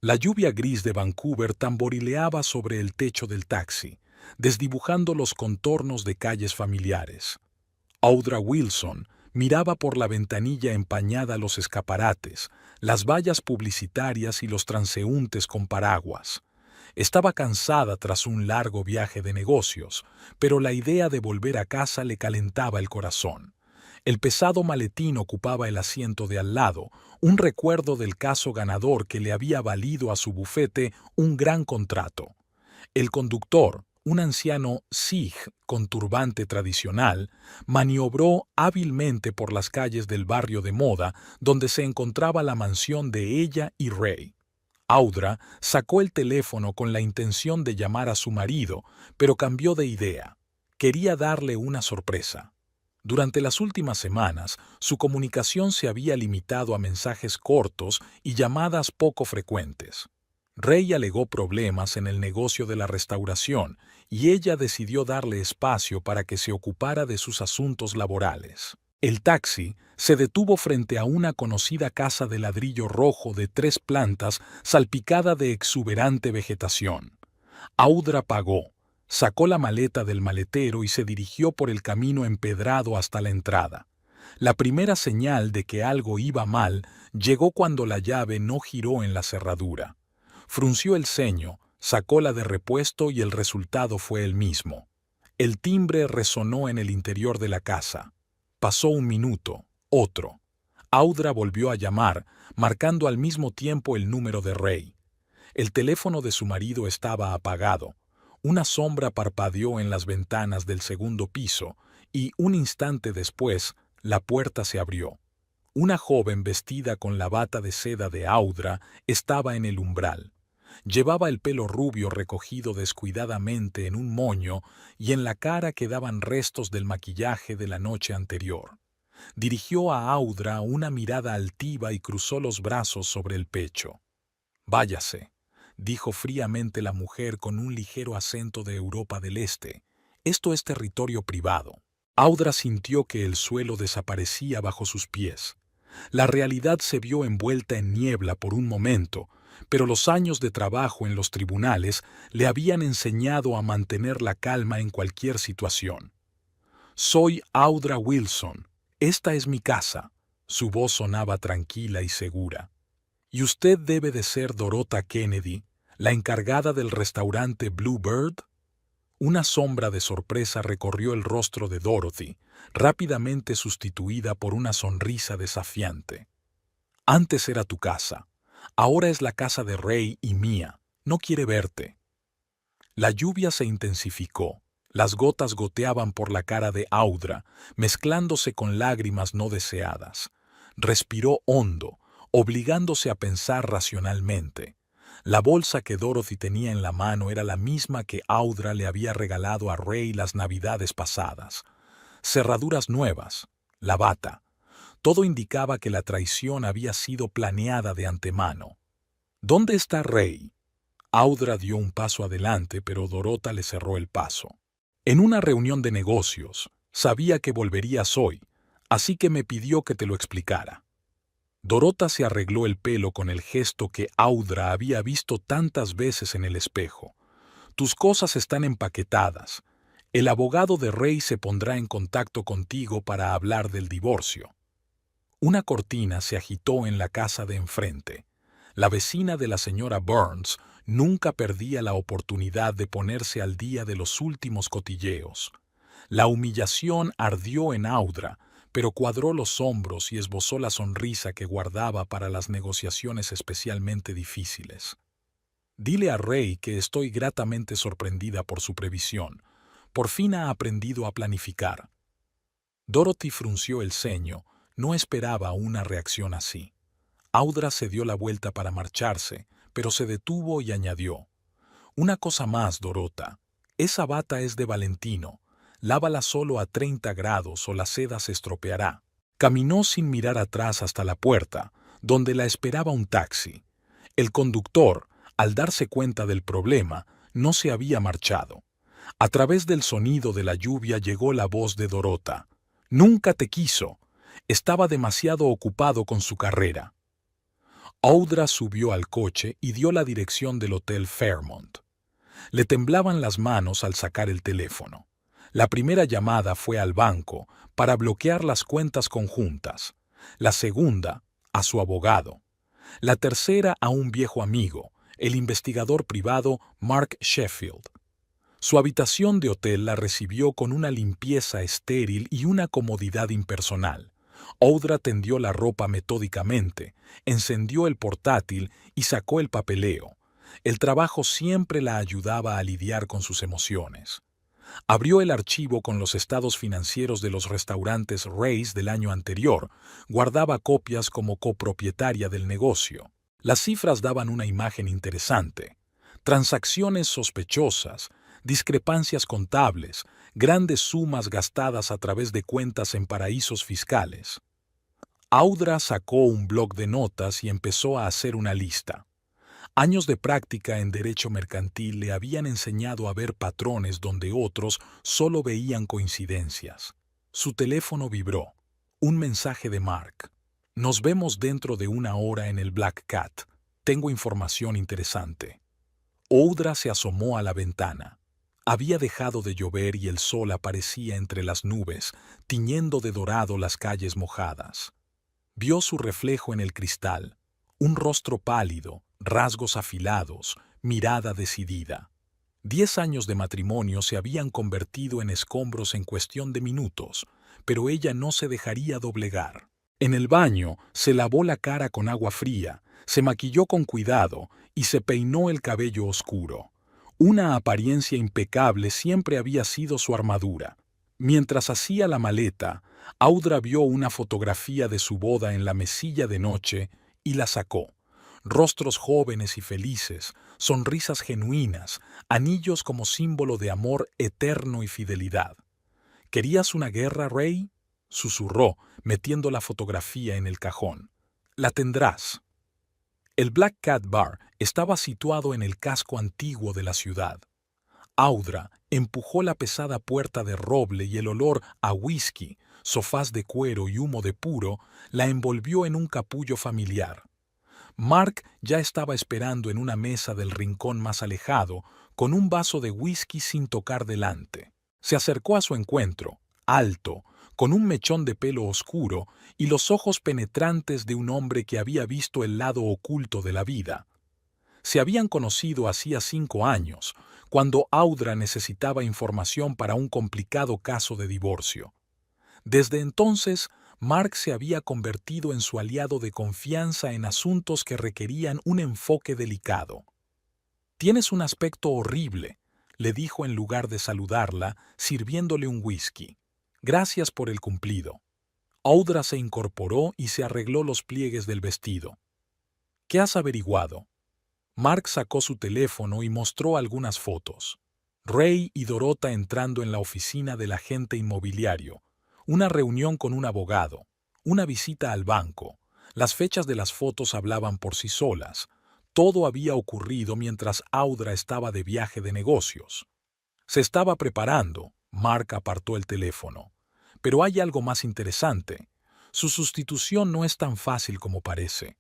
La lluvia gris de Vancouver tamborileaba sobre el techo del taxi, desdibujando los contornos de calles familiares. Audra Wilson miraba por la ventanilla empañada los escaparates, las vallas publicitarias y los transeúntes con paraguas. Estaba cansada tras un largo viaje de negocios, pero la idea de volver a casa le calentaba el corazón. El pesado maletín ocupaba el asiento de al lado, un recuerdo del caso ganador que le había valido a su bufete un gran contrato. El conductor, un anciano Sikh con turbante tradicional, maniobró hábilmente por las calles del barrio de moda donde se encontraba la mansión de ella y Ray. Audra sacó el teléfono con la intención de llamar a su marido, pero cambió de idea. Quería darle una sorpresa. Durante las últimas semanas, su comunicación se había limitado a mensajes cortos y llamadas poco frecuentes. Ray alegó problemas en el negocio de la restauración y ella decidió darle espacio para que se ocupara de sus asuntos laborales. El taxi se detuvo frente a una conocida casa de ladrillo rojo de 3 plantas salpicada de exuberante vegetación. Audra pagó, sacó la maleta del maletero y se dirigió por el camino empedrado hasta la entrada. La primera señal de que algo iba mal llegó cuando la llave no giró en la cerradura. Frunció el ceño, sacó la de repuesto y el resultado fue el mismo. El timbre resonó en el interior de la casa. Pasó un minuto, otro. Audra volvió a llamar, marcando al mismo tiempo el número de Ray. El teléfono de su marido estaba apagado. Una sombra parpadeó en las ventanas del segundo piso y, un instante después, la puerta se abrió. Una joven vestida con la bata de seda de Audra estaba en el umbral. Llevaba el pelo rubio recogido descuidadamente en un moño y en la cara quedaban restos del maquillaje de la noche anterior. Dirigió a Audra una mirada altiva y cruzó los brazos sobre el pecho. «Váyase», dijo fríamente la mujer con un ligero acento de Europa del Este. «Esto es territorio privado». Audra sintió que el suelo desaparecía bajo sus pies. La realidad se vio envuelta en niebla por un momento, pero los años de trabajo en los tribunales le habían enseñado a mantener la calma en cualquier situación. «Soy Audra Wilson. Esta es mi casa». Su voz sonaba tranquila y segura. «Y usted debe de ser Dorota Kennedy, la encargada del restaurante Blue Bird». Una sombra de sorpresa recorrió el rostro de Dorothy, rápidamente sustituida por una sonrisa desafiante. «Antes era tu casa. Ahora es la casa de Ray y mía. No quiere verte». La lluvia se intensificó. Las gotas goteaban por la cara de Audra, mezclándose con lágrimas no deseadas. Respiró hondo, obligándose a pensar racionalmente. La bolsa que Dorothy tenía en la mano era la misma que Audra le había regalado a Ray las navidades pasadas. Cerraduras nuevas, la bata. Todo indicaba que la traición había sido planeada de antemano. «¿Dónde está Ray?». Audra dio un paso adelante, pero Dorota le cerró el paso. «En una reunión de negocios. Sabía que volverías hoy, así que me pidió que te lo explicara». Dorota se arregló el pelo con el gesto que Audra había visto tantas veces en el espejo. «Tus cosas están empaquetadas. El abogado de Ray se pondrá en contacto contigo para hablar del divorcio». Una cortina se agitó en la casa de enfrente. La vecina de la señora Burns nunca perdía la oportunidad de ponerse al día de los últimos cotilleos. La humillación ardió en Audra, pero cuadró los hombros y esbozó la sonrisa que guardaba para las negociaciones especialmente difíciles. «Dile a Ray que estoy gratamente sorprendida por su previsión. Por fin ha aprendido a planificar». Dorothy frunció el ceño, no esperaba una reacción así. Audra se dio la vuelta para marcharse, pero se detuvo y añadió: «Una cosa más, Dorota. Esa bata es de Valentino. Lávala solo a 30 grados o la seda se estropeará». Caminó sin mirar atrás hasta la puerta, donde la esperaba un taxi. El conductor, al darse cuenta del problema, no se había marchado. A través del sonido de la lluvia llegó la voz de Dorota. «Nunca te quiso. Estaba demasiado ocupado con su carrera». Audra subió al coche y dio la dirección del Hotel Fairmont. Le temblaban las manos al sacar el teléfono. La primera llamada fue al banco para bloquear las cuentas conjuntas. La segunda, a su abogado. La tercera a un viejo amigo, el investigador privado Mark Sheffield. Su habitación de hotel la recibió con una limpieza estéril y una comodidad impersonal. Audra tendió la ropa metódicamente, encendió el portátil y sacó el papeleo. El trabajo siempre la ayudaba a lidiar con sus emociones. Abrió el archivo con los estados financieros de los restaurantes Ray's del año anterior. Guardaba copias como copropietaria del negocio. Las cifras daban una imagen interesante. Transacciones sospechosas, discrepancias contables, grandes sumas gastadas a través de cuentas en paraísos fiscales. Audra sacó un bloc de notas y empezó a hacer una lista. Años de práctica en derecho mercantil le habían enseñado a ver patrones donde otros solo veían coincidencias. Su teléfono vibró. Un mensaje de Mark. Nos vemos dentro de 1 hora en el Black Cat. Tengo información interesante. Audra se asomó a la ventana. Había dejado de llover y el sol aparecía entre las nubes, tiñendo de dorado las calles mojadas. Vio su reflejo en el cristal, un rostro pálido, rasgos afilados, mirada decidida. 10 años de matrimonio se habían convertido en escombros en cuestión de minutos, pero ella no se dejaría doblegar. En el baño se lavó la cara con agua fría, se maquilló con cuidado y se peinó el cabello oscuro. Una apariencia impecable siempre había sido su armadura. Mientras hacía la maleta, Audra vio una fotografía de su boda en la mesilla de noche y la sacó. Rostros jóvenes y felices, sonrisas genuinas, anillos como símbolo de amor eterno y fidelidad. ¿Querías una guerra, Ray?, susurró, metiendo la fotografía en el cajón. La tendrás. El Black Cat Bar estaba situado en el casco antiguo de la ciudad. Audra empujó la pesada puerta de roble y el olor a whisky, sofás de cuero y humo de puro la envolvió en un capullo familiar. Mark ya estaba esperando en una mesa del rincón más alejado, con un vaso de whisky sin tocar delante. Se acercó a su encuentro, alto, con un mechón de pelo oscuro y los ojos penetrantes de un hombre que había visto el lado oculto de la vida. Se habían conocido hacía 5 años, cuando Audra necesitaba información para un complicado caso de divorcio. Desde entonces, Mark se había convertido en su aliado de confianza en asuntos que requerían un enfoque delicado. «Tienes un aspecto horrible», le dijo en lugar de saludarla, sirviéndole un whisky. «Gracias por el cumplido». Audra se incorporó y se arregló los pliegues del vestido. «¿Qué has averiguado?» Mark sacó su teléfono y mostró algunas fotos. Ray y Dorota entrando en la oficina del agente inmobiliario, una reunión con un abogado, una visita al banco. Las fechas de las fotos hablaban por sí solas. Todo había ocurrido mientras Audra estaba de viaje de negocios. Se estaba preparando. Mark apartó el teléfono. Pero hay algo más interesante. Su sustitución no es tan fácil como parece.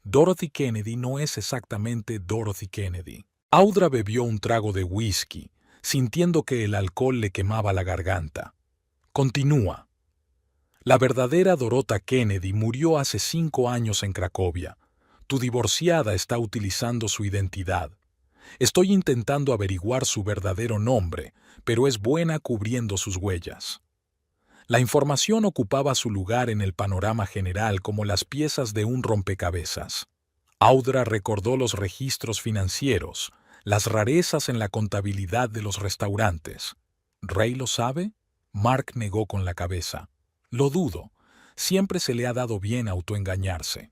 Dorothy Kennedy no es exactamente Dorothy Kennedy. Audra bebió un trago de whisky, sintiendo que el alcohol le quemaba la garganta. Continúa. La verdadera Dorota Kennedy murió hace 5 años en Cracovia. Tu divorciada está utilizando su identidad. Estoy intentando averiguar su verdadero nombre, pero es buena cubriendo sus huellas. La información ocupaba su lugar en el panorama general como las piezas de un rompecabezas. Audra recordó los registros financieros, las rarezas en la contabilidad de los restaurantes. ¿Ray lo sabe? Mark negó con la cabeza. Lo dudo. Siempre se le ha dado bien autoengañarse.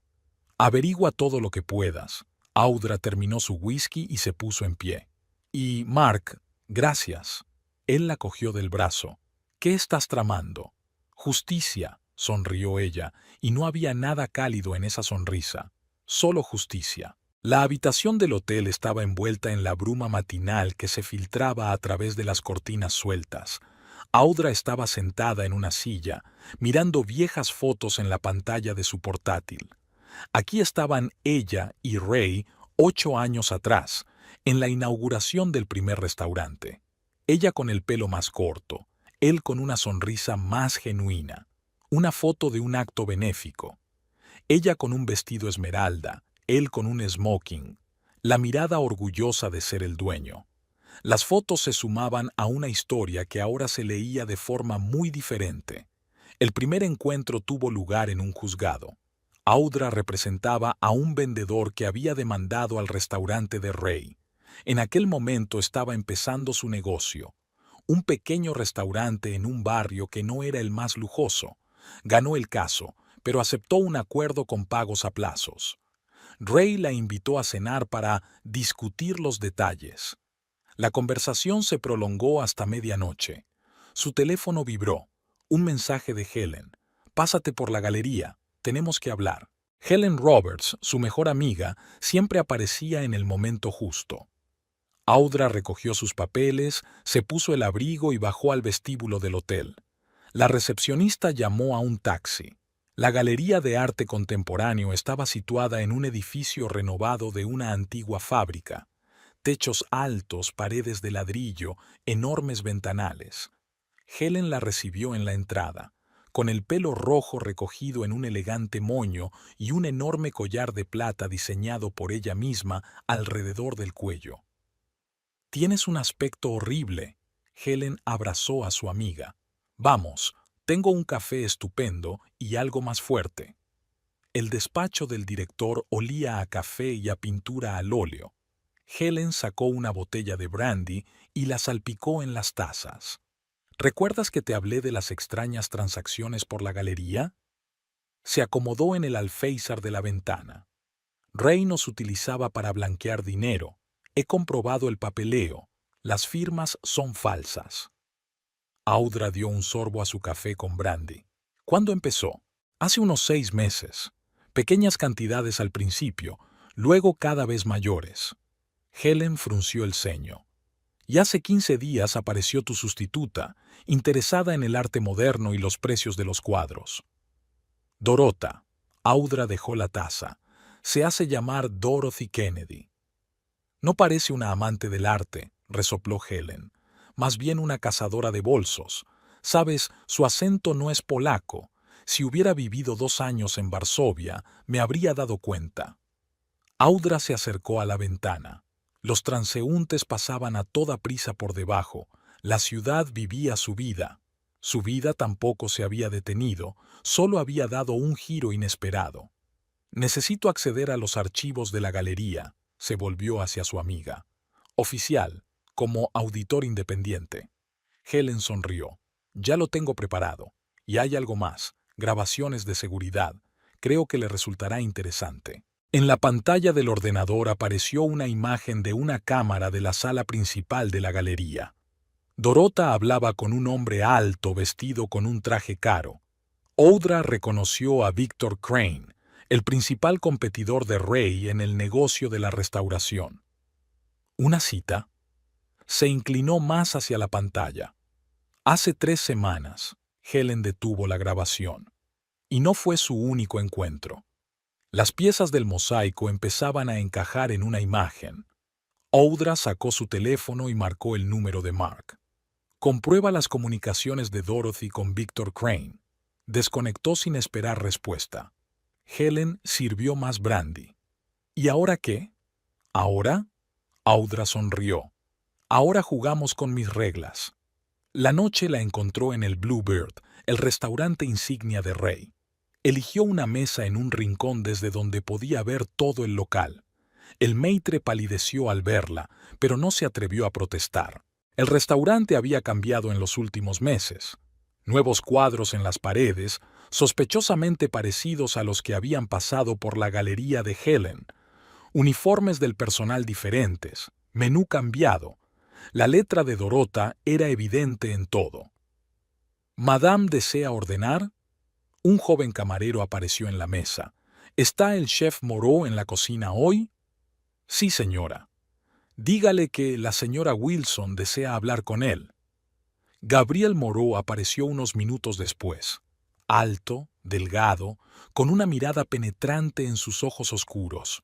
Averigua todo lo que puedas. Audra terminó su whisky y se puso en pie. Y, Mark, gracias. Él la cogió del brazo. ¿Qué estás tramando? Justicia, sonrió ella, y no había nada cálido en esa sonrisa. Solo justicia. La habitación del hotel estaba envuelta en la bruma matinal que se filtraba a través de las cortinas sueltas. Audra estaba sentada en una silla, mirando viejas fotos en la pantalla de su portátil. Aquí estaban ella y Ray 8 años atrás, en la inauguración del primer restaurante. Ella con el pelo más corto, él con una sonrisa más genuina. Una foto de un acto benéfico. Ella con un vestido esmeralda, él con un smoking. La mirada orgullosa de ser el dueño. Las fotos se sumaban a una historia que ahora se leía de forma muy diferente. El primer encuentro tuvo lugar en un juzgado. Audra representaba a un vendedor que había demandado al restaurante de Ray. En aquel momento estaba empezando su negocio. Un pequeño restaurante en un barrio que no era el más lujoso. Ganó el caso, pero aceptó un acuerdo con pagos a plazos. Ray la invitó a cenar para discutir los detalles. La conversación se prolongó hasta medianoche. Su teléfono vibró. Un mensaje de Helen. «Pásate por la galería. Tenemos que hablar». Helen Roberts, su mejor amiga, siempre aparecía en el momento justo. Audra recogió sus papeles, se puso el abrigo y bajó al vestíbulo del hotel. La recepcionista llamó a un taxi. La Galería de Arte Contemporáneo estaba situada en un edificio renovado de una antigua fábrica. Techos altos, paredes de ladrillo, enormes ventanales. Helen la recibió en la entrada, con el pelo rojo recogido en un elegante moño y un enorme collar de plata diseñado por ella misma alrededor del cuello. «Tienes un aspecto horrible». Helen abrazó a su amiga. «Vamos, tengo un café estupendo y algo más fuerte». El despacho del director olía a café y a pintura al óleo. Helen sacó una botella de brandy y la salpicó en las tazas. «¿Recuerdas que te hablé de las extrañas transacciones por la galería?» Se acomodó en el alféizar de la ventana. «Ray nos utilizaba para blanquear dinero. He comprobado el papeleo. Las firmas son falsas». Audra dio un sorbo a su café con brandy. «¿Cuándo empezó?» «Hace unos 6 meses. Pequeñas cantidades al principio, luego cada vez mayores». Helen frunció el ceño. «Y hace 15 días apareció tu sustituta, interesada en el arte moderno y los precios de los cuadros». «Dorota». Audra dejó la taza. «Se hace llamar Dorothy Kennedy». «No parece una amante del arte», resopló Helen. «Más bien una cazadora de bolsos. Sabes, su acento no es polaco. Si hubiera vivido 2 años en Varsovia, me habría dado cuenta». Audra se acercó a la ventana. Los transeúntes pasaban a toda prisa por debajo. La ciudad vivía su vida. Su vida tampoco se había detenido, solo había dado un giro inesperado. «Necesito acceder a los archivos de la galería», se volvió hacia su amiga. «Oficial, como auditor independiente». Helen sonrió. «Ya lo tengo preparado. Y hay algo más, grabaciones de seguridad. Creo que le resultará interesante». En la pantalla del ordenador apareció una imagen de una cámara de la sala principal de la galería. Dorota hablaba con un hombre alto vestido con un traje caro. Audra reconoció a Victor Crane, el principal competidor de Ray en el negocio de la restauración. ¿Una cita? Se inclinó más hacia la pantalla. Hace 3 semanas, Helen detuvo la grabación. Y no fue su único encuentro. Las piezas del mosaico empezaban a encajar en una imagen. Audra sacó su teléfono y marcó el número de Mark. «Comprueba las comunicaciones de Dorothy con Victor Crane». Desconectó sin esperar respuesta. Helen sirvió más brandy. «¿Y ahora qué?» «¿Ahora?» Audra sonrió. «Ahora jugamos con mis reglas». La noche la encontró en el Bluebird, el restaurante insignia de Ray. Eligió una mesa en un rincón desde donde podía ver todo el local. El maître palideció al verla, pero no se atrevió a protestar. El restaurante había cambiado en los últimos meses. Nuevos cuadros en las paredes, sospechosamente parecidos a los que habían pasado por la galería de Helen. Uniformes del personal diferentes, menú cambiado. La letra de Dorota era evidente en todo. «¿Madame desea ordenar?» Un joven camarero apareció en la mesa. «¿Está el chef Moreau en la cocina hoy?» «Sí, señora». «Dígale que la señora Wilson desea hablar con él». Gabriel Moreau apareció unos minutos después. Alto, delgado, con una mirada penetrante en sus ojos oscuros.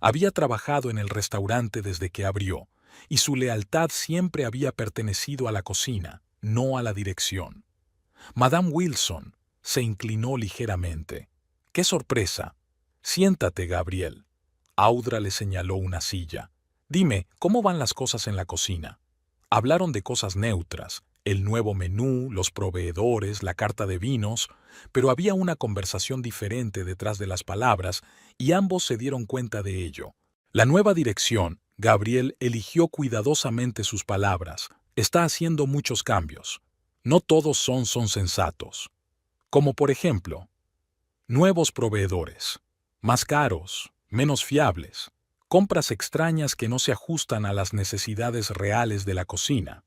Había trabajado en el restaurante desde que abrió, y su lealtad siempre había pertenecido a la cocina, no a la dirección. Madame Wilson se inclinó ligeramente. ¡Qué sorpresa! Siéntate, Gabriel. Audra le señaló una silla. Dime, ¿cómo van las cosas en la cocina? Hablaron de cosas neutras, el nuevo menú, los proveedores, la carta de vinos, pero había una conversación diferente detrás de las palabras y ambos se dieron cuenta de ello. La nueva dirección, Gabriel eligió cuidadosamente sus palabras, está haciendo muchos cambios. No todos son sensatos. Como por ejemplo, nuevos proveedores, más caros, menos fiables, compras extrañas que no se ajustan a las necesidades reales de la cocina.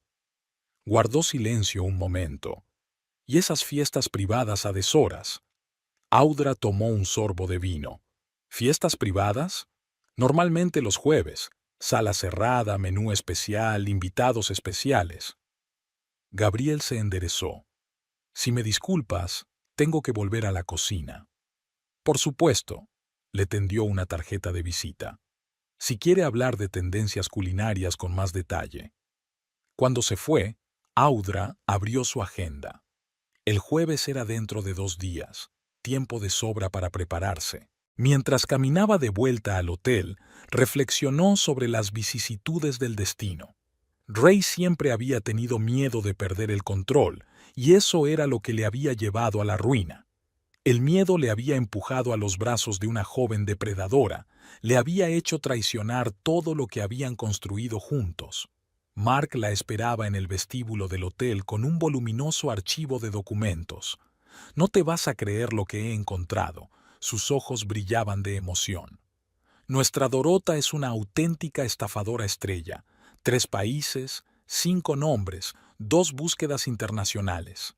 Guardó silencio un momento. Y esas fiestas privadas a deshoras. Audra tomó un sorbo de vino. ¿Fiestas privadas? Normalmente los jueves. Sala cerrada, menú especial, invitados especiales. Gabriel se enderezó. Si me disculpas, tengo que volver a la cocina. Por supuesto. Le tendió una tarjeta de visita. Si quiere hablar de tendencias culinarias con más detalle. Cuando se fue, Audra abrió su agenda. El jueves era dentro de 2 días, tiempo de sobra para prepararse. Mientras caminaba de vuelta al hotel, reflexionó sobre las vicisitudes del destino. Ray siempre había tenido miedo de perder el control, y eso era lo que le había llevado a la ruina. El miedo le había empujado a los brazos de una joven depredadora, le había hecho traicionar todo lo que habían construido juntos. Mark la esperaba en el vestíbulo del hotel con un voluminoso archivo de documentos. No te vas a creer lo que he encontrado. Sus ojos brillaban de emoción. Nuestra Dorota es una auténtica estafadora estrella. 3 países, 5 nombres, 2 búsquedas internacionales.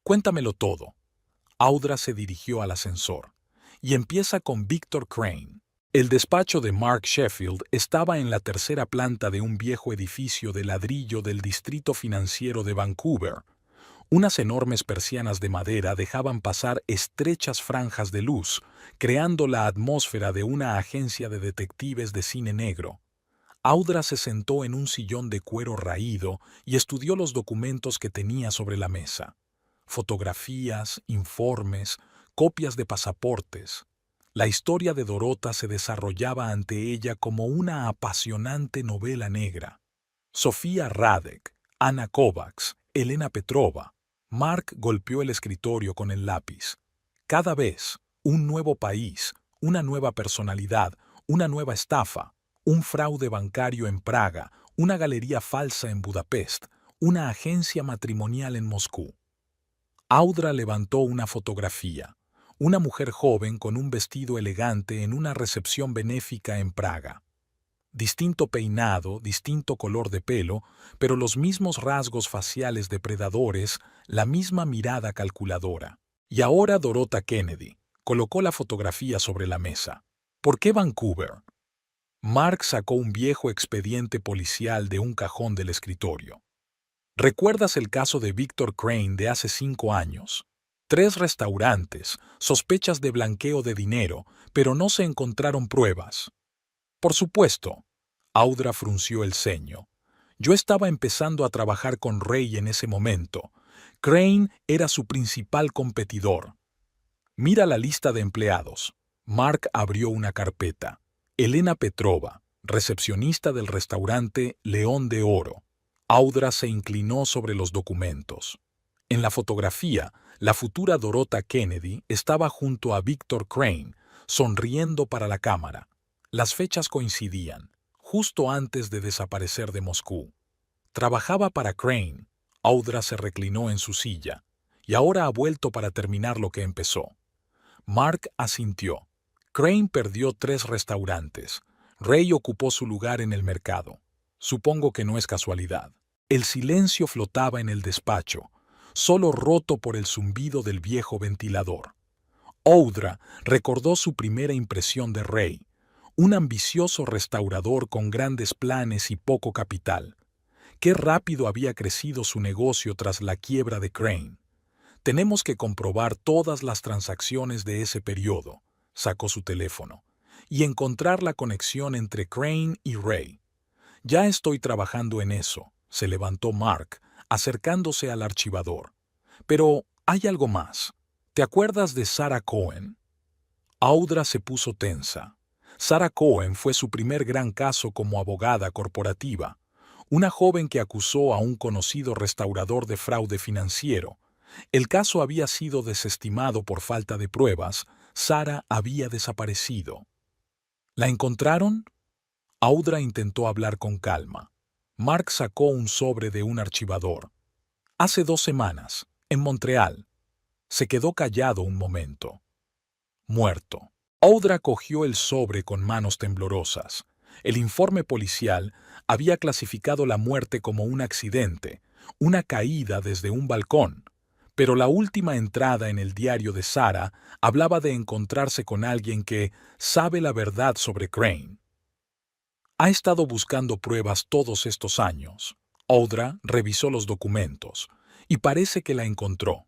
Cuéntamelo todo. Audra se dirigió al ascensor. Y empieza con Victor Crane. El despacho de Mark Sheffield estaba en la 3ª planta de un viejo edificio de ladrillo del distrito financiero de Vancouver. Unas enormes persianas de madera dejaban pasar estrechas franjas de luz, creando la atmósfera de una agencia de detectives de cine negro. Audra se sentó en un sillón de cuero raído y estudió los documentos que tenía sobre la mesa. Fotografías, informes, copias de pasaportes. La historia de Dorota se desarrollaba ante ella como una apasionante novela negra. Sofía Radek, Anna Kovacs, Elena Petrova. Mark golpeó el escritorio con el lápiz. Cada vez, un nuevo país, una nueva personalidad, una nueva estafa, un fraude bancario en Praga, una galería falsa en Budapest, una agencia matrimonial en Moscú. Audra levantó una fotografía. Una mujer joven con un vestido elegante en una recepción benéfica en Praga. Distinto peinado, distinto color de pelo, pero los mismos rasgos faciales depredadores, la misma mirada calculadora. Y ahora Dorota Kennedy colocó la fotografía sobre la mesa. ¿Por qué Vancouver? Mark sacó un viejo expediente policial de un cajón del escritorio. ¿Recuerdas el caso de Victor Crane de hace 5 años? 3 restaurantes, sospechas de blanqueo de dinero, pero no se encontraron pruebas. Por supuesto. Audra frunció el ceño. Yo estaba empezando a trabajar con Ray en ese momento. Crane era su principal competidor. Mira la lista de empleados. Mark abrió una carpeta. Elena Petrova, recepcionista del restaurante León de Oro. Audra se inclinó sobre los documentos. En la fotografía, la futura Dorota Kennedy estaba junto a Victor Crane, sonriendo para la cámara. Las fechas coincidían, justo antes de desaparecer de Moscú. Trabajaba para Crane. Audra se reclinó en su silla, y ahora ha vuelto para terminar lo que empezó. Mark asintió. Crane perdió 3 restaurantes. Ray ocupó su lugar en el mercado. Supongo que no es casualidad. El silencio flotaba en el despacho, solo roto por el zumbido del viejo ventilador. Audra recordó su primera impresión de Ray, un ambicioso restaurador con grandes planes y poco capital. Qué rápido había crecido su negocio tras la quiebra de Crane. Tenemos que comprobar todas las transacciones de ese periodo. Sacó su teléfono. Y encontrar la conexión entre Crane y Ray. Ya estoy trabajando en eso, se levantó Mark, acercándose al archivador. Pero hay algo más. ¿Te acuerdas de Sarah Cohen? Audra se puso tensa. Sarah Cohen fue su primer gran caso como abogada corporativa, una joven que acusó a un conocido restaurador de fraude financiero. El caso había sido desestimado por falta de pruebas. Sarah había desaparecido. ¿La encontraron? Audra intentó hablar con calma. Mark sacó un sobre de un archivador. Hace 2 semanas, en Montreal. Se quedó callado un momento. Muerto. Audra cogió el sobre con manos temblorosas. El informe policial había clasificado la muerte como un accidente, una caída desde un balcón. Pero la última entrada en el diario de Sarah hablaba de encontrarse con alguien que sabe la verdad sobre Crane. Ha estado buscando pruebas todos estos años. Audra revisó los documentos y parece que la encontró.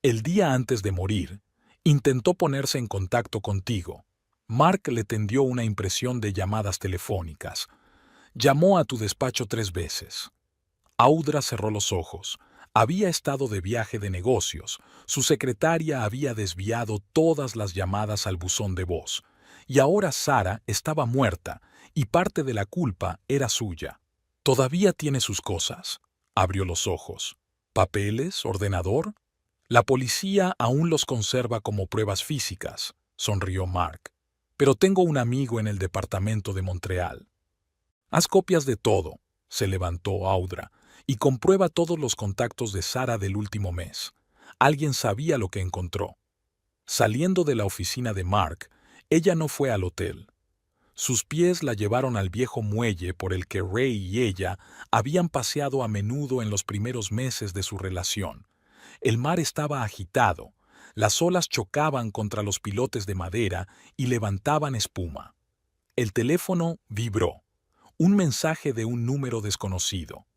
El día antes de morir, intentó ponerse en contacto contigo. Mark le tendió una impresión de llamadas telefónicas. Llamó a tu despacho 3 veces. Audra cerró los ojos. Había estado de viaje de negocios. Su secretaria había desviado todas las llamadas al buzón de voz. Y ahora Sarah estaba muerta, y parte de la culpa era suya. ¿Todavía tiene sus cosas? Abrió los ojos. ¿Papeles? ¿Ordenador? La policía aún los conserva como pruebas físicas, sonrió Mark. Pero tengo un amigo en el departamento de Montreal. Haz copias de todo, se levantó Audra, y comprueba todos los contactos de Sarah del último mes. Alguien sabía lo que encontró. Saliendo de la oficina de Mark, ella no fue al hotel. Sus pies la llevaron al viejo muelle por el que Ray y ella habían paseado a menudo en los primeros meses de su relación. El mar estaba agitado, las olas chocaban contra los pilotes de madera y levantaban espuma. El teléfono vibró. Un mensaje de un número desconocido.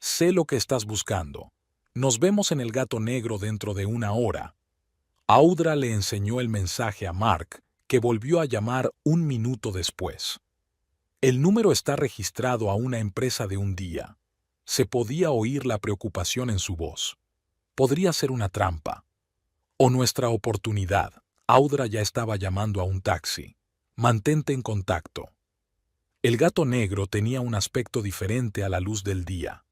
Sé lo que estás buscando. Nos vemos en el Gato Negro dentro de 1 hora. Audra le enseñó el mensaje a Mark, que volvió a llamar 1 minuto después. El número está registrado a una empresa de un día. Se podía oír la preocupación en su voz. Podría ser una trampa. O nuestra oportunidad. Audra ya estaba llamando a un taxi. Mantente en contacto. El Gato Negro tenía un aspecto diferente a la luz del día.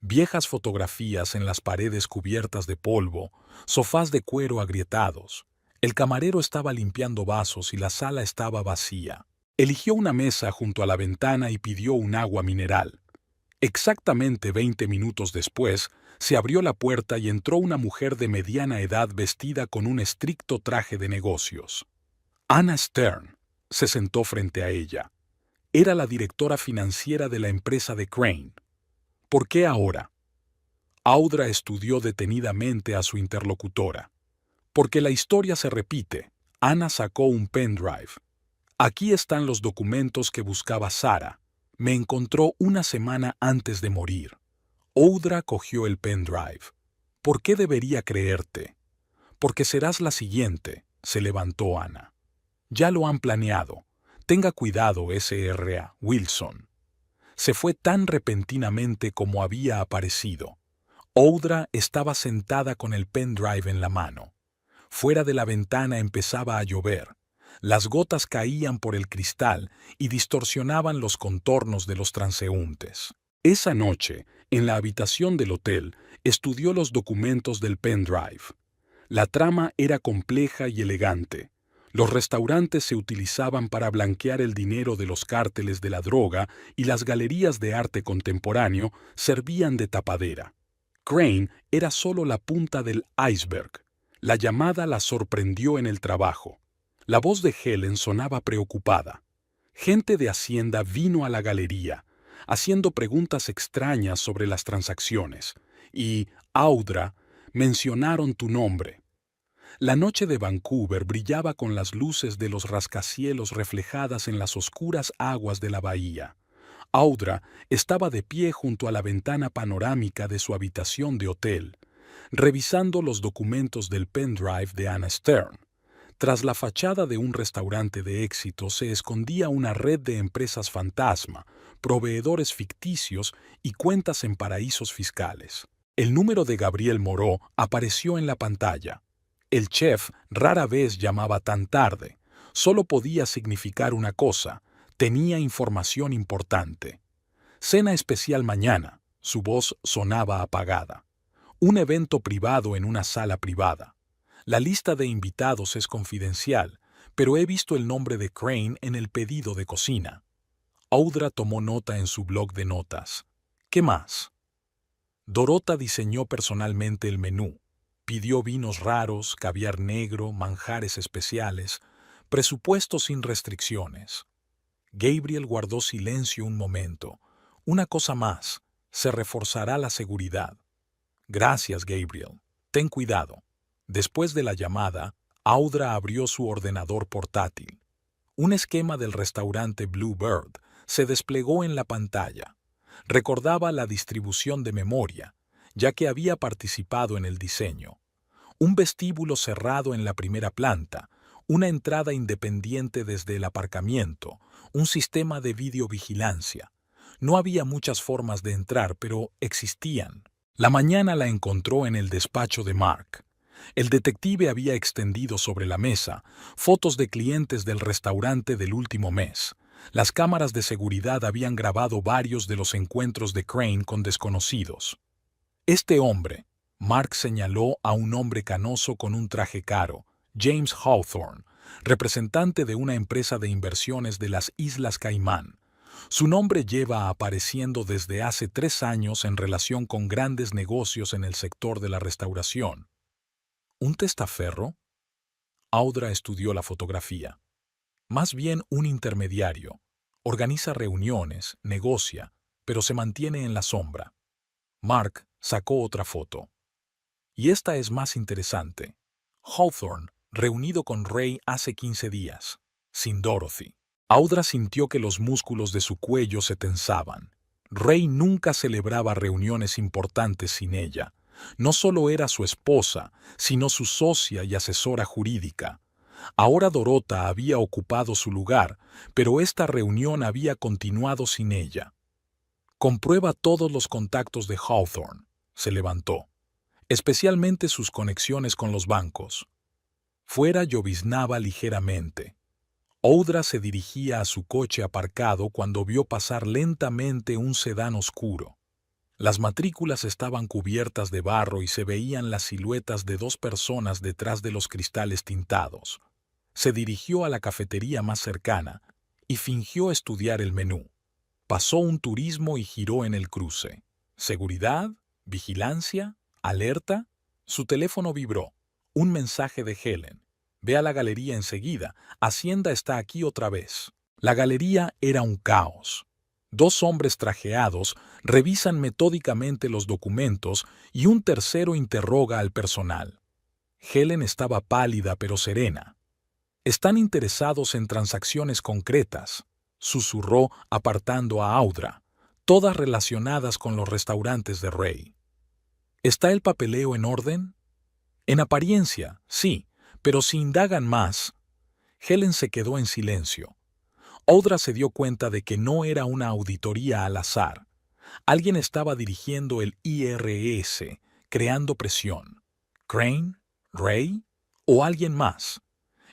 Viejas fotografías en las paredes cubiertas de polvo, sofás de cuero agrietados. El camarero estaba limpiando vasos y la sala estaba vacía. Eligió una mesa junto a la ventana y pidió un agua mineral. Exactamente 20 minutos después, se abrió la puerta y entró una mujer de mediana edad vestida con un estricto traje de negocios. Anna Stern se sentó frente a ella. Era la directora financiera de la empresa de Crane. ¿Por qué ahora? Audra estudió detenidamente a su interlocutora. Porque la historia se repite. Anna sacó un pendrive. Aquí están los documentos que buscaba Sarah. Me encontró 1 semana antes de morir. Audra cogió el pendrive. ¿Por qué debería creerte? Porque serás la siguiente, se levantó Anna. Ya lo han planeado. Tenga cuidado, S.R.A. Wilson. Se fue tan repentinamente como había aparecido. Audra estaba sentada con el pendrive en la mano. Fuera de la ventana empezaba a llover. Las gotas caían por el cristal y distorsionaban los contornos de los transeúntes. Esa noche, en la habitación del hotel, estudió los documentos del pendrive. La trama era compleja y elegante. Los restaurantes se utilizaban para blanquear el dinero de los cárteles de la droga y las galerías de arte contemporáneo servían de tapadera. Crane era solo la punta del iceberg. La llamada la sorprendió en el trabajo. La voz de Helen sonaba preocupada. Gente de Hacienda vino a la galería, haciendo preguntas extrañas sobre las transacciones, y, Audra, mencionaron tu nombre. La noche de Vancouver brillaba con las luces de los rascacielos reflejadas en las oscuras aguas de la bahía. Audra estaba de pie junto a la ventana panorámica de su habitación de hotel. revisando los documentos del pendrive de Anna Stern. Tras la fachada de un restaurante de éxito se escondía una red de empresas fantasma, proveedores ficticios y cuentas en paraísos fiscales. El número de Gabriel Moreau apareció en la pantalla. El chef rara vez llamaba tan tarde. Solo podía significar una cosa: tenía información importante. Cena especial mañana. Su voz sonaba apagada. Un evento privado en una sala privada. La lista de invitados es confidencial, pero he visto el nombre de Crane en el pedido de cocina. Audra tomó nota en su blog de notas. ¿Qué más? Dorota diseñó personalmente el menú. Pidió vinos raros, caviar negro, manjares especiales, presupuesto sin restricciones. Gabriel guardó silencio un momento. Una cosa más, se reforzará la seguridad. Gracias, Gabriel. Ten cuidado. Después de la llamada, Audra abrió su ordenador portátil. Un esquema del restaurante Bluebird se desplegó en la pantalla. Recordaba la distribución de memoria, ya que había participado en el diseño. Un vestíbulo cerrado en la primera planta, una entrada independiente desde el aparcamiento, un sistema de videovigilancia. No había muchas formas de entrar, pero existían. La mañana la encontró en el despacho de Mark. El detective había extendido sobre la mesa fotos de clientes del restaurante del último mes. Las cámaras de seguridad habían grabado varios de los encuentros de Crane con desconocidos. Este hombre, Mark señaló a un hombre canoso con un traje caro, James Hawthorne, representante de una empresa de inversiones de las Islas Caimán. Su nombre lleva apareciendo desde hace 3 años en relación con grandes negocios en el sector de la restauración. ¿Un testaferro? Audra estudió la fotografía. Más bien un intermediario. Organiza reuniones, negocia, pero se mantiene en la sombra. Mark sacó otra foto. Y esta es más interesante. Hawthorne, reunido con Ray hace 15 días, sin Dorothy. Audra sintió que los músculos de su cuello se tensaban. Ray nunca celebraba reuniones importantes sin ella. No solo era su esposa, sino su socia y asesora jurídica. Ahora Dorota había ocupado su lugar, pero esta reunión había continuado sin ella. Comprueba todos los contactos de Hawthorne. Se levantó. Especialmente sus conexiones con los bancos. Fuera lloviznaba ligeramente. Audra se dirigía a su coche aparcado cuando vio pasar lentamente un sedán oscuro. Las matrículas estaban cubiertas de barro y se veían las siluetas de 2 personas detrás de los cristales tintados. Se dirigió a la cafetería más cercana y fingió estudiar el menú. Pasó un turismo y giró en el cruce. ¿Seguridad? ¿Vigilancia? ¿Alerta? Su teléfono vibró. Un mensaje de Helen. Ve a la galería enseguida. Hacienda está aquí otra vez. La galería era un caos. 2 hombres trajeados revisan metódicamente los documentos y un tercero interroga al personal. Helen estaba pálida pero serena. Están interesados en transacciones concretas, susurró apartando a Audra, todas relacionadas con los restaurantes de Ray. ¿Está el papeleo en orden? En apariencia, sí, pero si indagan más. Helen se quedó en silencio. Audra se dio cuenta de que no era una auditoría al azar. Alguien estaba dirigiendo el IRS, creando presión. ¿Crane? ¿Ray? ¿O alguien más?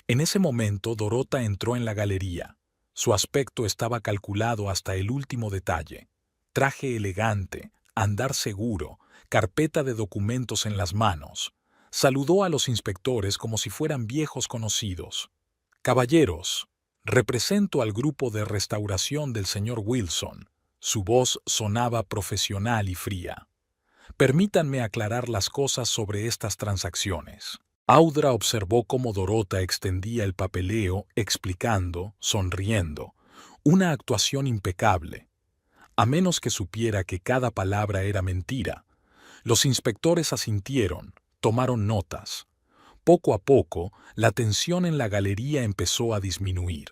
En ese momento Dorota entró en la galería. Su aspecto estaba calculado hasta el último detalle. Traje elegante, andar seguro, carpeta de documentos en las manos. Saludó a los inspectores como si fueran viejos conocidos. «Caballeros, represento al grupo de restauración del señor Wilson». Su voz sonaba profesional y fría. «Permítanme aclarar las cosas sobre estas transacciones». Audra observó cómo Dorota extendía el papeleo, explicando, sonriendo. Una actuación impecable. A menos que supiera que cada palabra era mentira. Los inspectores asintieron, tomaron notas. Poco a poco, la tensión en la galería empezó a disminuir.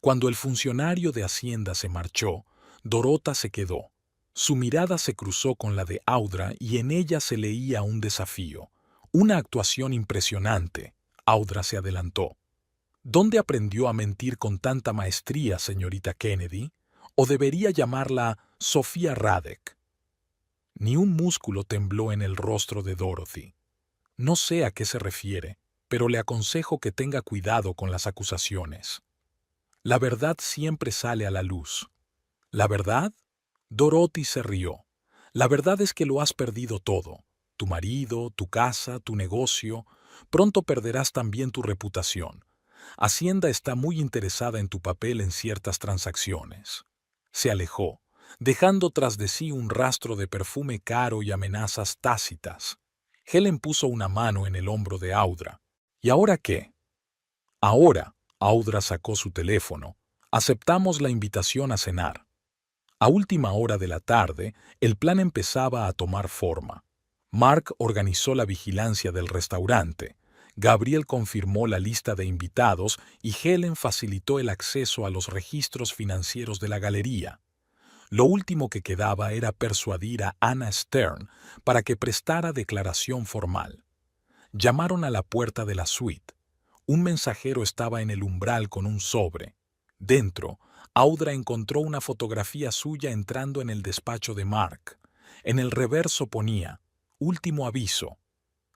Cuando el funcionario de Hacienda se marchó, Dorota se quedó. Su mirada se cruzó con la de Audra y en ella se leía un desafío. Una actuación impresionante. Audra se adelantó. ¿Dónde aprendió a mentir con tanta maestría, señorita Kennedy? ¿O debería llamarla Sofía Radek? Ni un músculo tembló en el rostro de Dorothy. No sé a qué se refiere, pero le aconsejo que tenga cuidado con las acusaciones. La verdad siempre sale a la luz. ¿La verdad? Dorothy se rió. La verdad es que lo has perdido todo. Tu marido, tu casa, tu negocio. Pronto perderás también tu reputación. Hacienda está muy interesada en tu papel en ciertas transacciones. Se alejó, dejando tras de sí un rastro de perfume caro y amenazas tácitas. Helen puso una mano en el hombro de Audra. ¿Y ahora qué? Ahora, Audra sacó su teléfono. Aceptamos la invitación a cenar. A última hora de la tarde, el plan empezaba a tomar forma. Mark organizó la vigilancia del restaurante. Gabriel confirmó la lista de invitados y Helen facilitó el acceso a los registros financieros de la galería. Lo último que quedaba era persuadir a Anna Stern para que prestara declaración formal. Llamaron a la puerta de la suite. Un mensajero estaba en el umbral con un sobre. Dentro, Audra encontró una fotografía suya entrando en el despacho de Mark. En el reverso ponía, último aviso.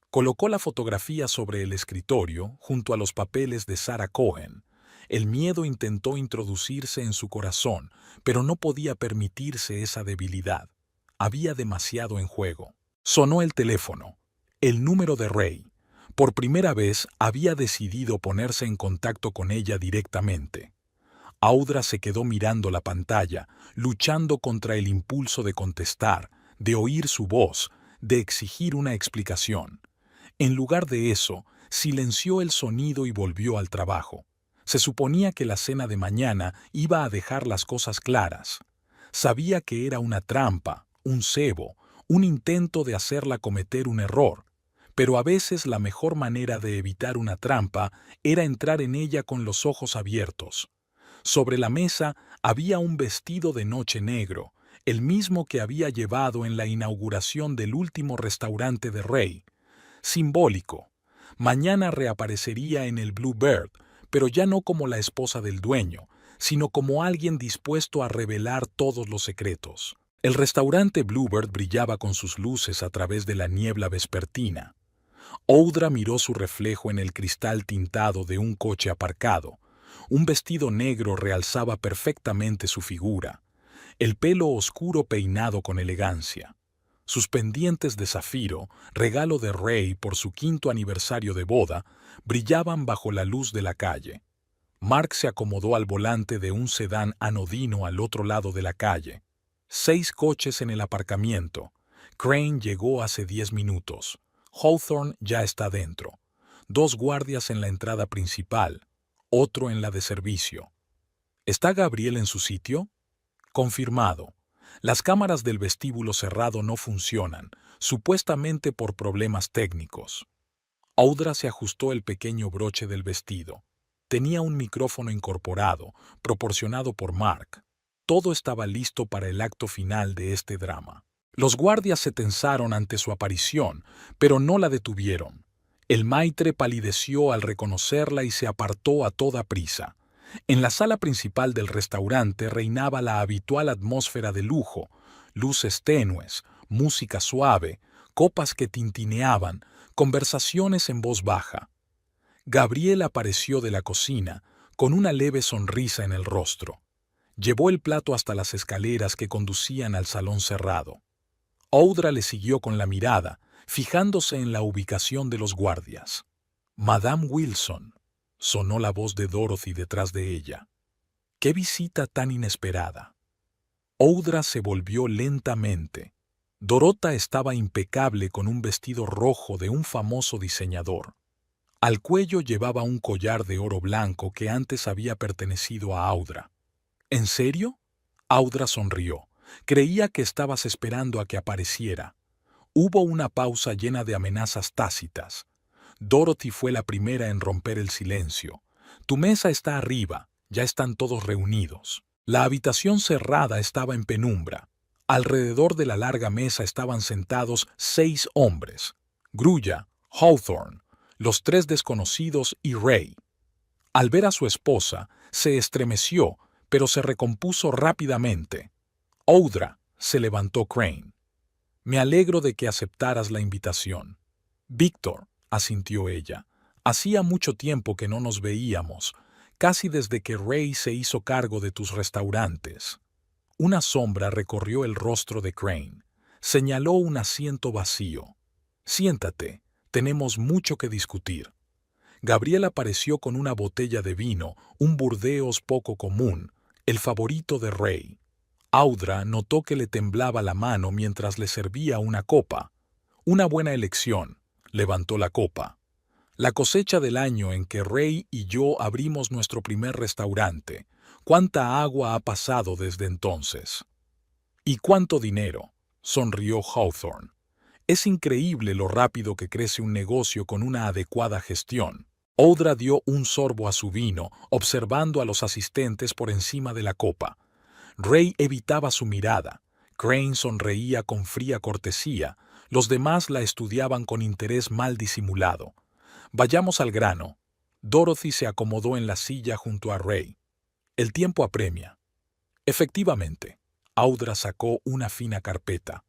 Colocó la fotografía sobre el escritorio, junto a los papeles de Sarah Cohen. El miedo intentó introducirse en su corazón, pero no podía permitirse esa debilidad. Había demasiado en juego. Sonó el teléfono. El número de Ray. Por primera vez había decidido ponerse en contacto con ella directamente. Audra se quedó mirando la pantalla, luchando contra el impulso de contestar, de oír su voz, de exigir una explicación. En lugar de eso, silenció el sonido y volvió al trabajo. Se suponía que la cena de mañana iba a dejar las cosas claras. Sabía que era una trampa, un cebo, un intento de hacerla cometer un error. Pero a veces la mejor manera de evitar una trampa era entrar en ella con los ojos abiertos. Sobre la mesa había un vestido de noche negro, el mismo que había llevado en la inauguración del último restaurante de Ray. Simbólico. Mañana reaparecería en el Bluebird, pero ya no como la esposa del dueño, sino como alguien dispuesto a revelar todos los secretos. El restaurante Bluebird brillaba con sus luces a través de la niebla vespertina. Audra miró su reflejo en el cristal tintado de un coche aparcado. Un vestido negro realzaba perfectamente su figura, el pelo oscuro peinado con elegancia. Sus pendientes de zafiro, regalo de Ray por su 5º aniversario de boda, brillaban bajo la luz de la calle. Mark se acomodó al volante de un sedán anodino al otro lado de la calle. 6 coches en el aparcamiento. Crane llegó hace 10 minutos. Hawthorne ya está dentro. 2 guardias en la entrada principal. Otro en la de servicio. ¿Está Gabriel en su sitio? Confirmado. Las cámaras del vestíbulo cerrado no funcionan, supuestamente por problemas técnicos. Audra se ajustó el pequeño broche del vestido. Tenía un micrófono incorporado, proporcionado por Mark. Todo estaba listo para el acto final de este drama. Los guardias se tensaron ante su aparición, pero no la detuvieron. El maitre palideció al reconocerla y se apartó a toda prisa. En la sala principal del restaurante reinaba la habitual atmósfera de lujo, luces tenues, música suave, copas que tintineaban, conversaciones en voz baja. Gabriel apareció de la cocina, con una leve sonrisa en el rostro. Llevó el plato hasta las escaleras que conducían al salón cerrado. Audra le siguió con la mirada, fijándose en la ubicación de los guardias. «Madame Wilson», sonó la voz de Dorothy detrás de ella. «¡Qué visita tan inesperada!». Audra se volvió lentamente. Dorota estaba impecable con un vestido rojo de un famoso diseñador. Al cuello llevaba un collar de oro blanco que antes había pertenecido a Audra. «¿En serio?». Audra sonrió. Creía que estabas esperando a que apareciera. Hubo una pausa llena de amenazas tácitas. Dorothy fue la primera en romper el silencio. «Tu mesa está arriba, ya están todos reunidos». La habitación cerrada estaba en penumbra. Alrededor de la larga mesa estaban sentados 6 hombres: Grulla, Hawthorne, los 3 desconocidos y Ray. Al ver a su esposa, se estremeció, pero se recompuso rápidamente. Audra, se levantó Crane. Me alegro de que aceptaras la invitación. Víctor, asintió ella. Hacía mucho tiempo que no nos veíamos, casi desde que Ray se hizo cargo de tus restaurantes. Una sombra recorrió el rostro de Crane. Señaló un asiento vacío. Siéntate, tenemos mucho que discutir. Gabriel apareció con una botella de vino, un Burdeos poco común, el favorito de Ray. Audra notó que le temblaba la mano mientras le servía una copa. Una buena elección. Levantó la copa. La cosecha del año en que Ray y yo abrimos nuestro primer restaurante. ¿Cuánta agua ha pasado desde entonces? ¿Y cuánto dinero? Sonrió Hawthorne. Es increíble lo rápido que crece un negocio con una adecuada gestión. Audra dio un sorbo a su vino, observando a los asistentes por encima de la copa. Ray evitaba su mirada. Crane sonreía con fría cortesía. Los demás la estudiaban con interés mal disimulado. Vayamos al grano. Dorothy se acomodó en la silla junto a Ray. El tiempo apremia. Efectivamente, Audra sacó una fina carpeta.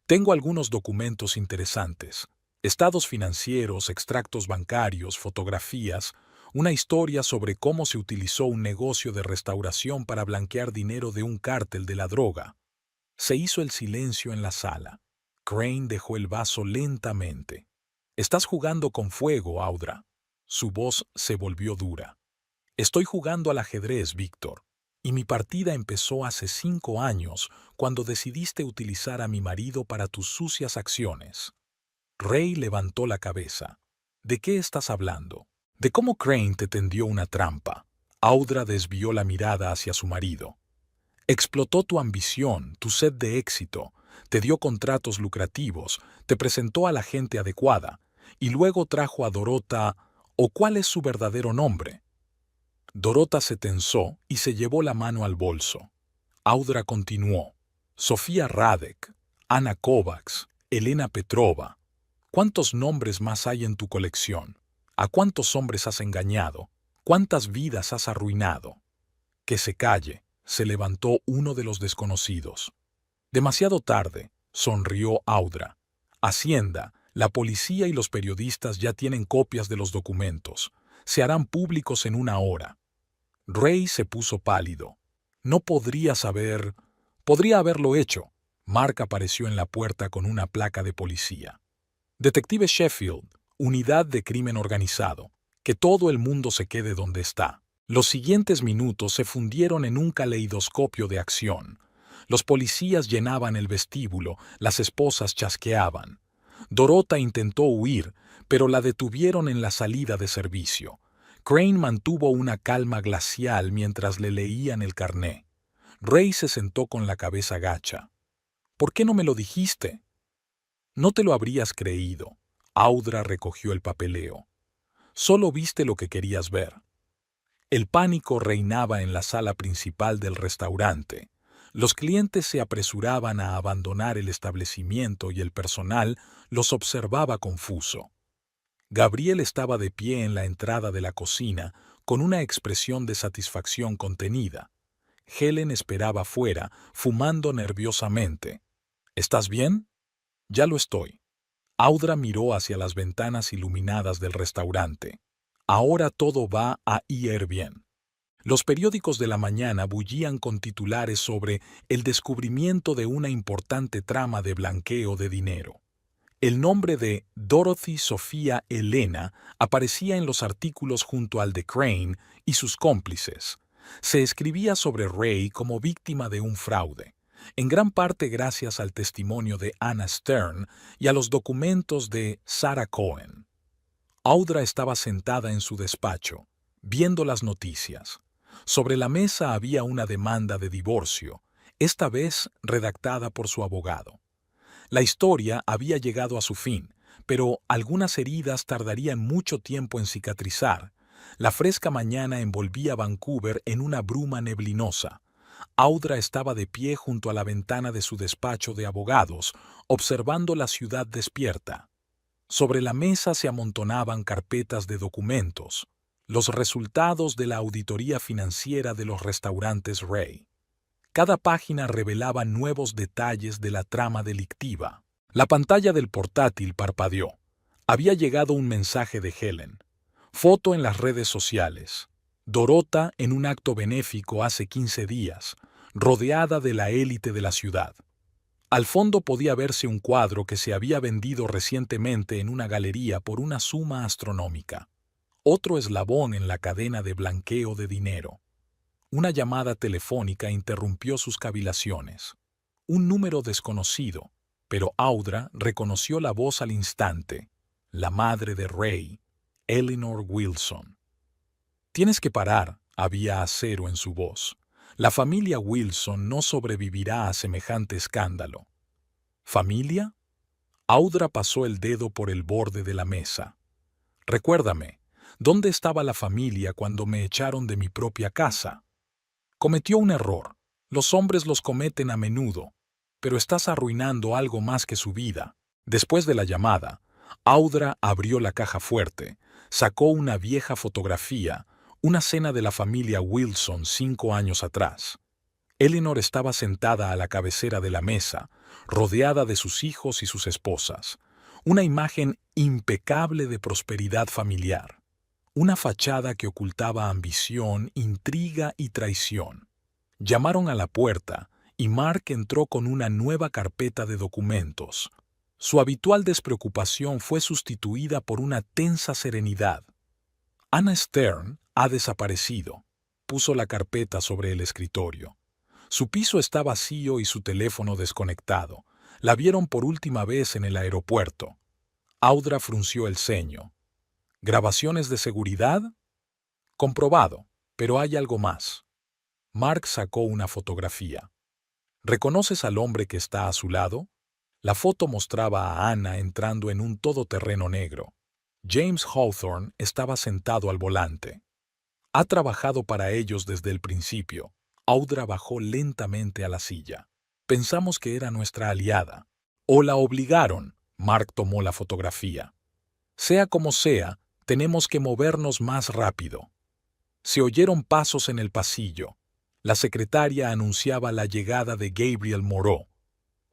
Tengo algunos documentos interesantes. Estados financieros, extractos bancarios, fotografías, una historia sobre cómo se utilizó un negocio de restauración para blanquear dinero de un cártel de la droga. Se hizo el silencio en la sala. Crane dejó el vaso lentamente. Estás jugando con fuego, Audra. Su voz se volvió dura. Estoy jugando al ajedrez, Víctor. Y mi partida empezó hace 5 años, cuando decidiste utilizar a mi marido para tus sucias acciones. Ray levantó la cabeza. ¿De qué estás hablando? De cómo Crane te tendió una trampa. Audra desvió la mirada hacia su marido. Explotó tu ambición, tu sed de éxito, te dio contratos lucrativos, te presentó a la gente adecuada, y luego trajo a Dorota, ¿o cuál es su verdadero nombre? Dorota se tensó y se llevó la mano al bolso. Audra continuó. Sofía Radek, Ana Kovacs, Elena Petrova. ¿Cuántos nombres más hay en tu colección? ¿A cuántos hombres has engañado? ¿Cuántas vidas has arruinado? Que se calle, se levantó uno de los desconocidos. Demasiado tarde, sonrió Audra. Hacienda, la policía y los periodistas ya tienen copias de los documentos. Se harán públicos en 1 hora. Ray se puso pálido. No podría saber. Podría haberlo hecho. Mark apareció en la puerta con una placa de policía. Detective Sheffield, Unidad de Crimen Organizado. Que todo el mundo se quede donde está. Los siguientes minutos se fundieron en un caleidoscopio de acción. Los policías llenaban el vestíbulo, las esposas chasqueaban. Dorota intentó huir, pero la detuvieron en la salida de servicio. Crane mantuvo una calma glacial mientras le leían el carné. Ray se sentó con la cabeza gacha. ¿Por qué no me lo dijiste? No te lo habrías creído. Audra recogió el papeleo. Solo viste lo que querías ver. El pánico reinaba en la sala principal del restaurante. Los clientes se apresuraban a abandonar el establecimiento y el personal los observaba confuso. Gabriel estaba de pie en la entrada de la cocina, con una expresión de satisfacción contenida. Helen esperaba fuera, fumando nerviosamente. ¿Estás bien? Ya lo estoy. Audra miró hacia las ventanas iluminadas del restaurante. Ahora todo va a ir bien. Los periódicos de la mañana bullían con titulares sobre el descubrimiento de una importante trama de blanqueo de dinero. El nombre de Dorothy Sofía Elena aparecía en los artículos junto al de Crane y sus cómplices. Se escribía sobre Ray como víctima de un fraude, en gran parte gracias al testimonio de Anna Stern y a los documentos de Sarah Cohen. Audra estaba sentada en su despacho, viendo las noticias. Sobre la mesa había una demanda de divorcio, esta vez redactada por su abogado. La historia había llegado a su fin, pero algunas heridas tardarían mucho tiempo en cicatrizar. La fresca mañana envolvía Vancouver en una bruma neblinosa. Audra estaba de pie junto a la ventana de su despacho de abogados, observando la ciudad despierta. Sobre la mesa se amontonaban carpetas de documentos, los resultados de la auditoría financiera de los restaurantes Ray. Cada página revelaba nuevos detalles de la trama delictiva. La pantalla del portátil parpadeó. Había llegado un mensaje de Helen. Foto en las redes sociales. Dorota en un acto benéfico hace 15 días, rodeada de la élite de la ciudad. Al fondo podía verse un cuadro que se había vendido recientemente en una galería por una suma astronómica. Otro eslabón en la cadena de blanqueo de dinero. Una llamada telefónica interrumpió sus cavilaciones. Un número desconocido, pero Audra reconoció la voz al instante. La madre de Ray, Eleanor Wilson. «Tienes que parar», había acero en su voz. «La familia Wilson no sobrevivirá a semejante escándalo». ¿Familia? Audra pasó el dedo por el borde de la mesa. «Recuérdame, ¿dónde estaba la familia cuando me echaron de mi propia casa?» Cometió un error. Los hombres los cometen a menudo, pero estás arruinando algo más que su vida. Después de la llamada, Audra abrió la caja fuerte, sacó una vieja fotografía, una cena de la familia Wilson 5 años atrás. Eleanor estaba sentada a la cabecera de la mesa, rodeada de sus hijos y sus esposas. Una imagen impecable de prosperidad familiar. Una fachada que ocultaba ambición, intriga y traición. Llamaron a la puerta y Mark entró con una nueva carpeta de documentos. Su habitual despreocupación fue sustituida por una tensa serenidad. Anna Stern ha desaparecido. Puso la carpeta sobre el escritorio. Su piso está vacío y su teléfono desconectado. La vieron por última vez en el aeropuerto. Audra frunció el ceño. ¿Grabaciones de seguridad? Comprobado, pero hay algo más. Mark sacó una fotografía. ¿Reconoces al hombre que está a su lado? La foto mostraba a Anna entrando en un todoterreno negro. James Hawthorne estaba sentado al volante. Ha trabajado para ellos desde el principio. Audra bajó lentamente a la silla. Pensamos que era nuestra aliada. O la obligaron. Mark tomó la fotografía. Sea como sea, tenemos que movernos más rápido. Se oyeron pasos en el pasillo. La secretaria anunciaba la llegada de Gabriel Moreau.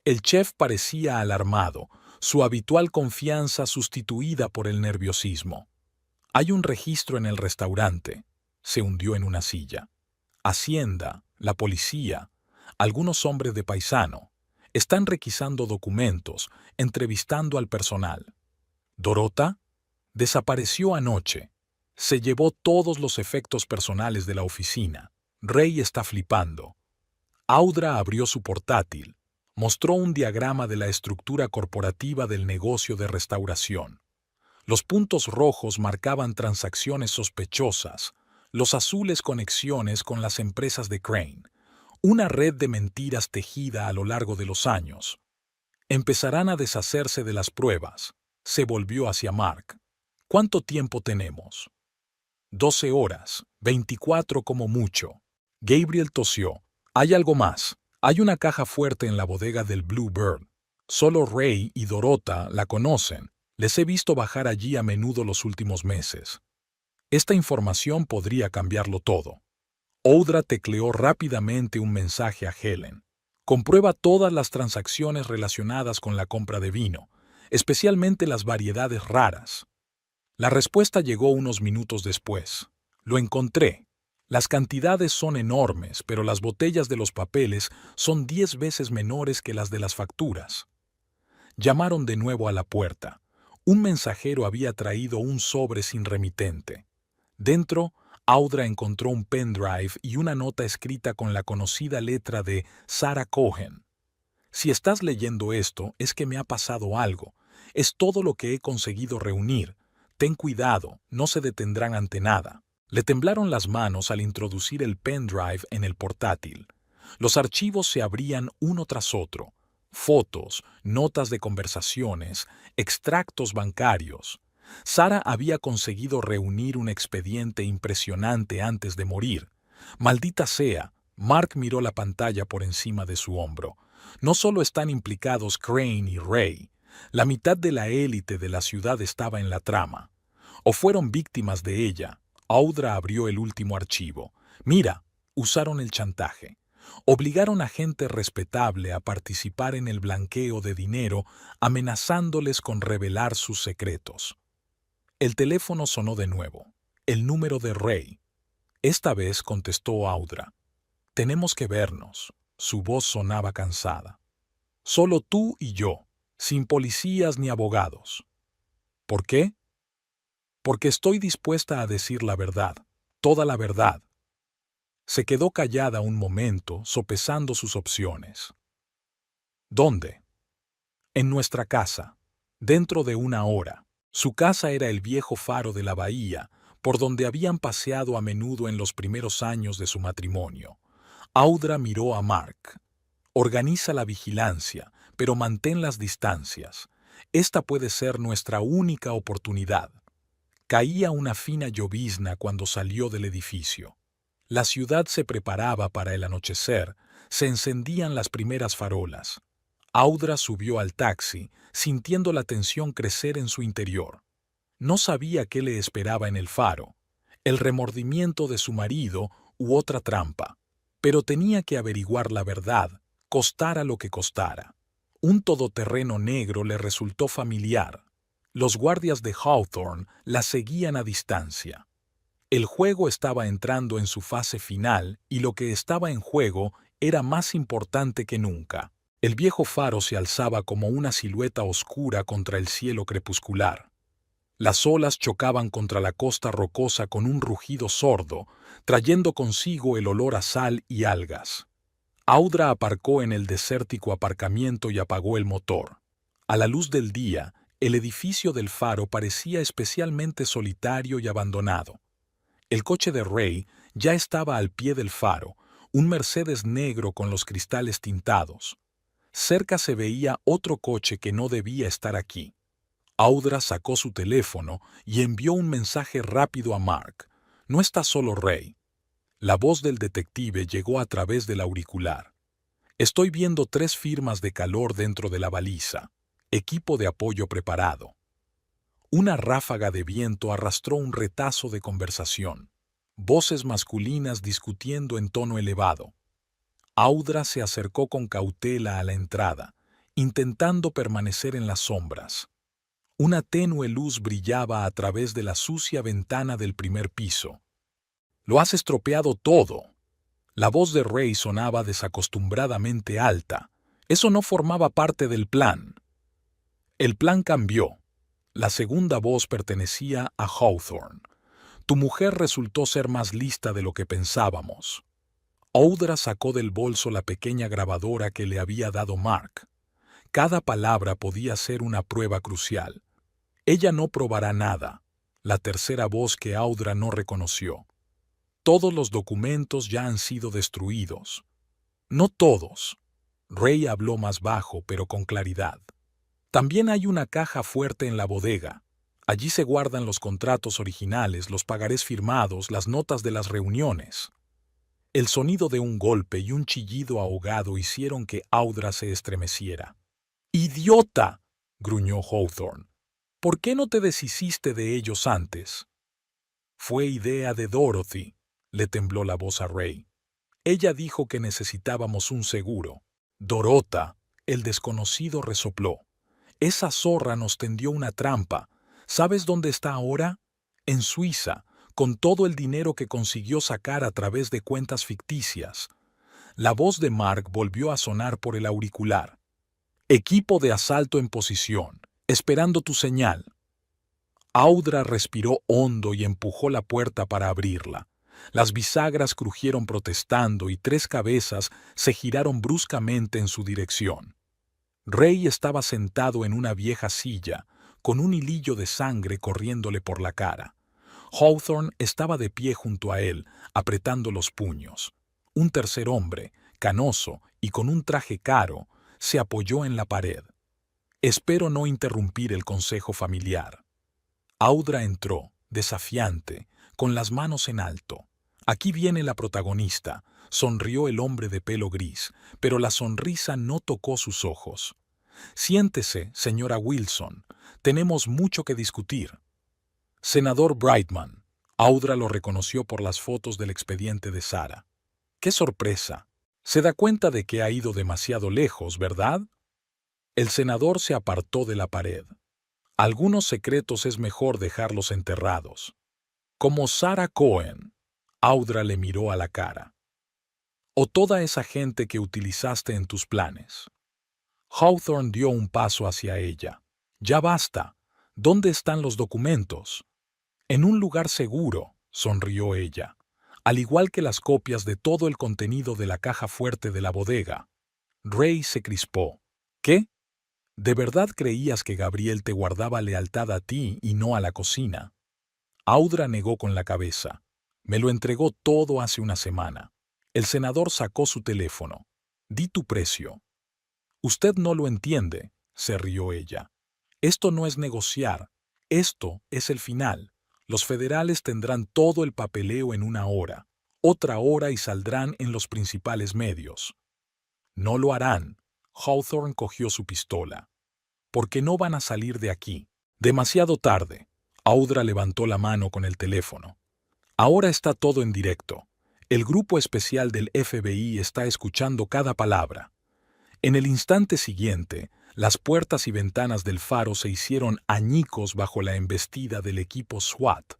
El chef parecía alarmado, su habitual confianza sustituida por el nerviosismo. Hay un registro en el restaurante. Se hundió en una silla. Hacienda, la policía, algunos hombres de paisano, están requisando documentos, entrevistando al personal. Dorota desapareció anoche. Se llevó todos los efectos personales de la oficina. Ray está flipando. Audra abrió su portátil. Mostró un diagrama de la estructura corporativa del negocio de restauración. Los puntos rojos marcaban transacciones sospechosas, los azules conexiones con las empresas de Crane, una red de mentiras tejida a lo largo de los años. Empezarán a deshacerse de las pruebas. Se volvió hacia Mark. ¿Cuánto tiempo tenemos? 12 horas, 24 como mucho. Gabriel tosió. Hay algo más. Hay una caja fuerte en la bodega del Bluebird. Solo Ray y Dorota la conocen. Les he visto bajar allí a menudo los últimos meses. Esta información podría cambiarlo todo. Audra tecleó rápidamente un mensaje a Helen. Comprueba todas las transacciones relacionadas con la compra de vino, especialmente las variedades raras. La respuesta llegó unos minutos después. Lo encontré. Las cantidades son enormes, pero las botellas de los papeles son 10 veces menores que las de las facturas. Llamaron de nuevo a la puerta. Un mensajero había traído un sobre sin remitente. Dentro, Audra encontró un pendrive y una nota escrita con la conocida letra de Sarah Cohen. Si estás leyendo esto, es que me ha pasado algo. Es todo lo que he conseguido reunir. Ten cuidado, no se detendrán ante nada. Le temblaron las manos al introducir el pendrive en el portátil. Los archivos se abrían uno tras otro. Fotos, notas de conversaciones, extractos bancarios. Sarah había conseguido reunir un expediente impresionante antes de morir. Maldita sea, Mark miró la pantalla por encima de su hombro. No solo están implicados Crane y Ray. La mitad de la élite de la ciudad estaba en la trama. O fueron víctimas de ella. Audra abrió el último archivo. Mira, usaron el chantaje. Obligaron a gente respetable a participar en el blanqueo de dinero, amenazándoles con revelar sus secretos. El teléfono sonó de nuevo. El número de Ray. Esta vez contestó Audra. Tenemos que vernos. Su voz sonaba cansada. Solo tú y yo, sin policías ni abogados. ¿Por qué? Porque estoy dispuesta a decir la verdad, toda la verdad. Se quedó callada un momento, sopesando sus opciones. ¿Dónde? En nuestra casa, dentro de una hora. Su casa era el viejo faro de la bahía, por donde habían paseado a menudo en los primeros años de su matrimonio. Audra miró a Mark. Organiza la vigilancia, pero mantén las distancias. Esta puede ser nuestra única oportunidad. Caía una fina llovizna cuando salió del edificio. La ciudad se preparaba para el anochecer, se encendían las primeras farolas. Audra subió al taxi, sintiendo la tensión crecer en su interior. No sabía qué le esperaba en el faro, el remordimiento de su marido u otra trampa, pero tenía que averiguar la verdad, costara lo que costara. Un todoterreno negro le resultó familiar. Los guardias de Hawthorne la seguían a distancia. El juego estaba entrando en su fase final y lo que estaba en juego era más importante que nunca. El viejo faro se alzaba como una silueta oscura contra el cielo crepuscular. Las olas chocaban contra la costa rocosa con un rugido sordo, trayendo consigo el olor a sal y algas. Audra aparcó en el desértico aparcamiento y apagó el motor. A la luz del día, el edificio del faro parecía especialmente solitario y abandonado. El coche de Ray ya estaba al pie del faro, un Mercedes negro con los cristales tintados. Cerca se veía otro coche que no debía estar aquí. Audra sacó su teléfono y envió un mensaje rápido a Mark. No está solo Ray. La voz del detective llegó a través del auricular. Estoy viendo 3 firmas de calor dentro de la baliza. Equipo de apoyo preparado. Una ráfaga de viento arrastró un retazo de conversación. Voces masculinas discutiendo en tono elevado. Audra se acercó con cautela a la entrada, intentando permanecer en las sombras. Una tenue luz brillaba a través de la sucia ventana del primer piso. «Lo has estropeado todo». La voz de Ray sonaba desacostumbradamente alta. Eso no formaba parte del plan. El plan cambió. La segunda voz pertenecía a Hawthorne. Tu mujer resultó ser más lista de lo que pensábamos. Audra sacó del bolso la pequeña grabadora que le había dado Mark. Cada palabra podía ser una prueba crucial. Ella no probará nada. La tercera voz que Audra no reconoció. Todos los documentos ya han sido destruidos. No todos. Ray habló más bajo, pero con claridad. También hay una caja fuerte en la bodega. Allí se guardan los contratos originales, los pagarés firmados, las notas de las reuniones. El sonido de un golpe y un chillido ahogado hicieron que Audra se estremeciera. ¡Idiota!, gruñó Hawthorne. ¿Por qué no te deshiciste de ellos antes? Fue idea de Dorothy, le tembló la voz a Ray. Ella dijo que necesitábamos un seguro. Dorota, el desconocido resopló. Esa zorra nos tendió una trampa. ¿Sabes dónde está ahora? En Suiza, con todo el dinero que consiguió sacar a través de cuentas ficticias. La voz de Mark volvió a sonar por el auricular. Equipo de asalto en posición, esperando tu señal. Audra respiró hondo y empujó la puerta para abrirla. Las bisagras crujieron protestando y 3 cabezas se giraron bruscamente en su dirección. Ray estaba sentado en una vieja silla, con un hilillo de sangre corriéndole por la cara. Hawthorne estaba de pie junto a él, apretando los puños. Un tercer hombre, canoso y con un traje caro, se apoyó en la pared. Espero no interrumpir el consejo familiar. Audra entró, desafiante, con las manos en alto. Aquí viene la protagonista, sonrió el hombre de pelo gris, pero la sonrisa no tocó sus ojos. Siéntese, señora Wilson, tenemos mucho que discutir. Senador Brightman. Audra lo reconoció por las fotos del expediente de Sara. ¡Qué sorpresa! Se da cuenta de que ha ido demasiado lejos, ¿verdad? El senador se apartó de la pared. Algunos secretos es mejor dejarlos enterrados. Como Sarah Cohen. Audra le miró a la cara. O toda esa gente que utilizaste en tus planes. Hawthorne dio un paso hacia ella. Ya basta. ¿Dónde están los documentos? En un lugar seguro, sonrió ella, al igual que las copias de todo el contenido de la caja fuerte de la bodega. Ray se crispó. ¿Qué? ¿De verdad creías que Gabriel te guardaba lealtad a ti y no a la cocina? Audra negó con la cabeza. Me lo entregó todo hace una semana. El senador sacó su teléfono. Di tu precio. Usted no lo entiende, se rió ella. Esto no es negociar. Esto es el final. Los federales tendrán todo el papeleo en una hora. Otra hora y saldrán en los principales medios. No lo harán. Hawthorne cogió su pistola. Porque no van a salir de aquí. Demasiado tarde. Audra levantó la mano con el teléfono. Ahora está todo en directo. El grupo especial del FBI está escuchando cada palabra. En el instante siguiente, las puertas y ventanas del faro se hicieron añicos bajo la embestida del equipo SWAT.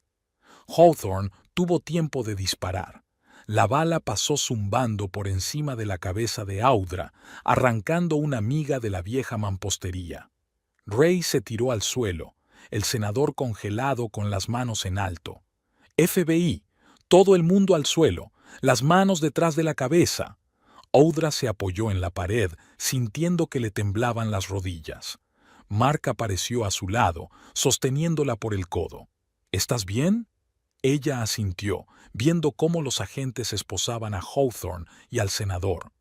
Hawthorne tuvo tiempo de disparar. La bala pasó zumbando por encima de la cabeza de Audra, arrancando una miga de la vieja mampostería. Ray se tiró al suelo, el senador congelado con las manos en alto. FBI, todo el mundo al suelo, las manos detrás de la cabeza. Audra se apoyó en la pared, sintiendo que le temblaban las rodillas. Mark apareció a su lado, sosteniéndola por el codo. ¿Estás bien? Ella asintió, viendo cómo los agentes esposaban a Hawthorne y al senador.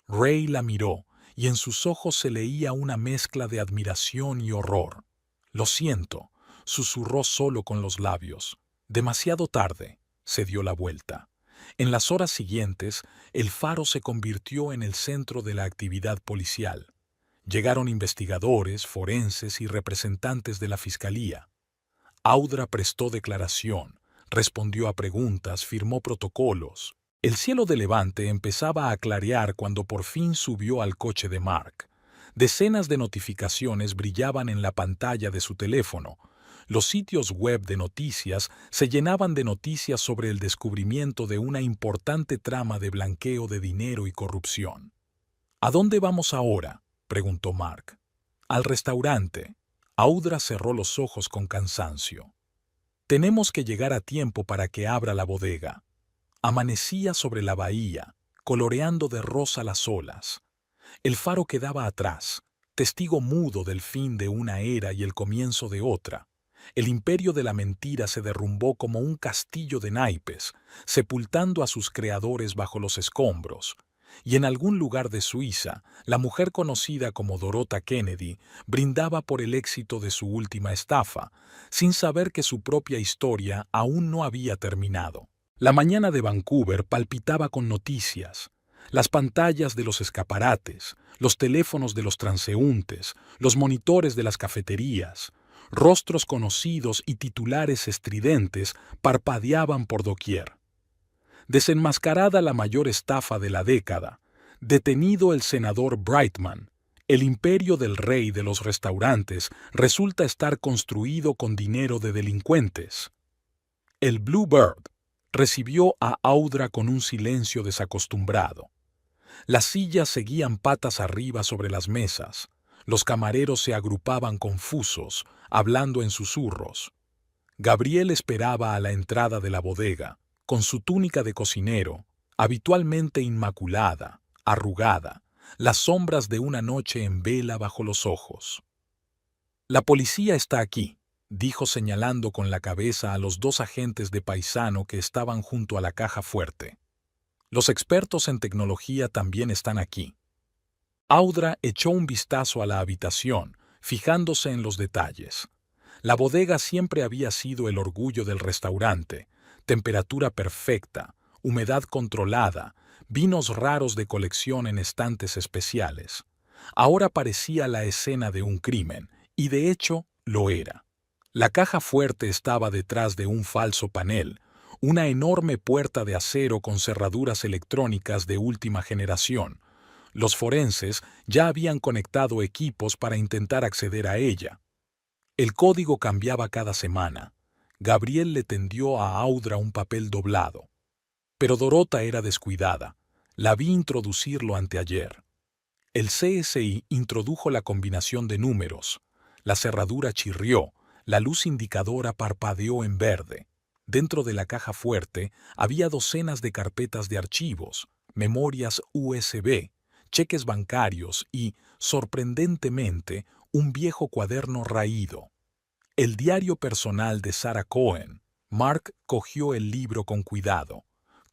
Ray la miró, y en sus ojos se leía una mezcla de admiración y horror. Lo siento, susurró solo con los labios. Demasiado tarde. Se dio la vuelta. En las horas siguientes, el faro se convirtió en el centro de la actividad policial. Llegaron investigadores, forenses y representantes de la fiscalía. Audra prestó declaración, respondió a preguntas, firmó protocolos. El cielo de Levante empezaba a clarear cuando por fin subió al coche de Mark. Decenas de notificaciones brillaban en la pantalla de su teléfono. Los sitios web de noticias se llenaban de noticias sobre el descubrimiento de una importante trama de blanqueo de dinero y corrupción. ¿A dónde vamos ahora?, preguntó Mark. Al restaurante. Audra cerró los ojos con cansancio. Tenemos que llegar a tiempo para que abra la bodega. Amanecía sobre la bahía, coloreando de rosa las olas. El faro quedaba atrás, testigo mudo del fin de una era y el comienzo de otra. El imperio de la mentira se derrumbó como un castillo de naipes, sepultando a sus creadores bajo los escombros. Y en algún lugar de Suiza, la mujer conocida como Dorota Kennedy brindaba por el éxito de su última estafa, sin saber que su propia historia aún no había terminado. La mañana de Vancouver palpitaba con noticias. Las pantallas de los escaparates, los teléfonos de los transeúntes, los monitores de las cafeterías, rostros conocidos y titulares estridentes parpadeaban por doquier. Desenmascarada la mayor estafa de la década, detenido el senador Brightman, el imperio del rey de los restaurantes resulta estar construido con dinero de delincuentes. El Bluebird recibió a Audra con un silencio desacostumbrado. Las sillas seguían patas arriba sobre las mesas. Los camareros se agrupaban confusos, hablando en susurros. Gabriel esperaba a la entrada de la bodega, con su túnica de cocinero, habitualmente inmaculada, arrugada, las sombras de una noche en vela bajo los ojos. «La policía está aquí», dijo señalando con la cabeza a los dos agentes de paisano que estaban junto a la caja fuerte. «Los expertos en tecnología también están aquí». Audra echó un vistazo a la habitación, fijándose en los detalles. La bodega siempre había sido el orgullo del restaurante, temperatura perfecta, humedad controlada, vinos raros de colección en estantes especiales. Ahora parecía la escena de un crimen, y de hecho lo era. La caja fuerte estaba detrás de un falso panel, una enorme puerta de acero con cerraduras electrónicas de última generación. Los forenses ya habían conectado equipos para intentar acceder a ella. El código cambiaba cada semana. Gabriel le tendió a Audra un papel doblado. Pero Dorota era descuidada. La vi introducirlo anteayer. El CSI introdujo la combinación de números. La cerradura chirrió, la luz indicadora parpadeó en verde. Dentro de la caja fuerte había docenas de carpetas de archivos, memorias USB, cheques bancarios y, sorprendentemente, un viejo cuaderno raído. El diario personal de Sarah Cohen. Mark cogió el libro con cuidado.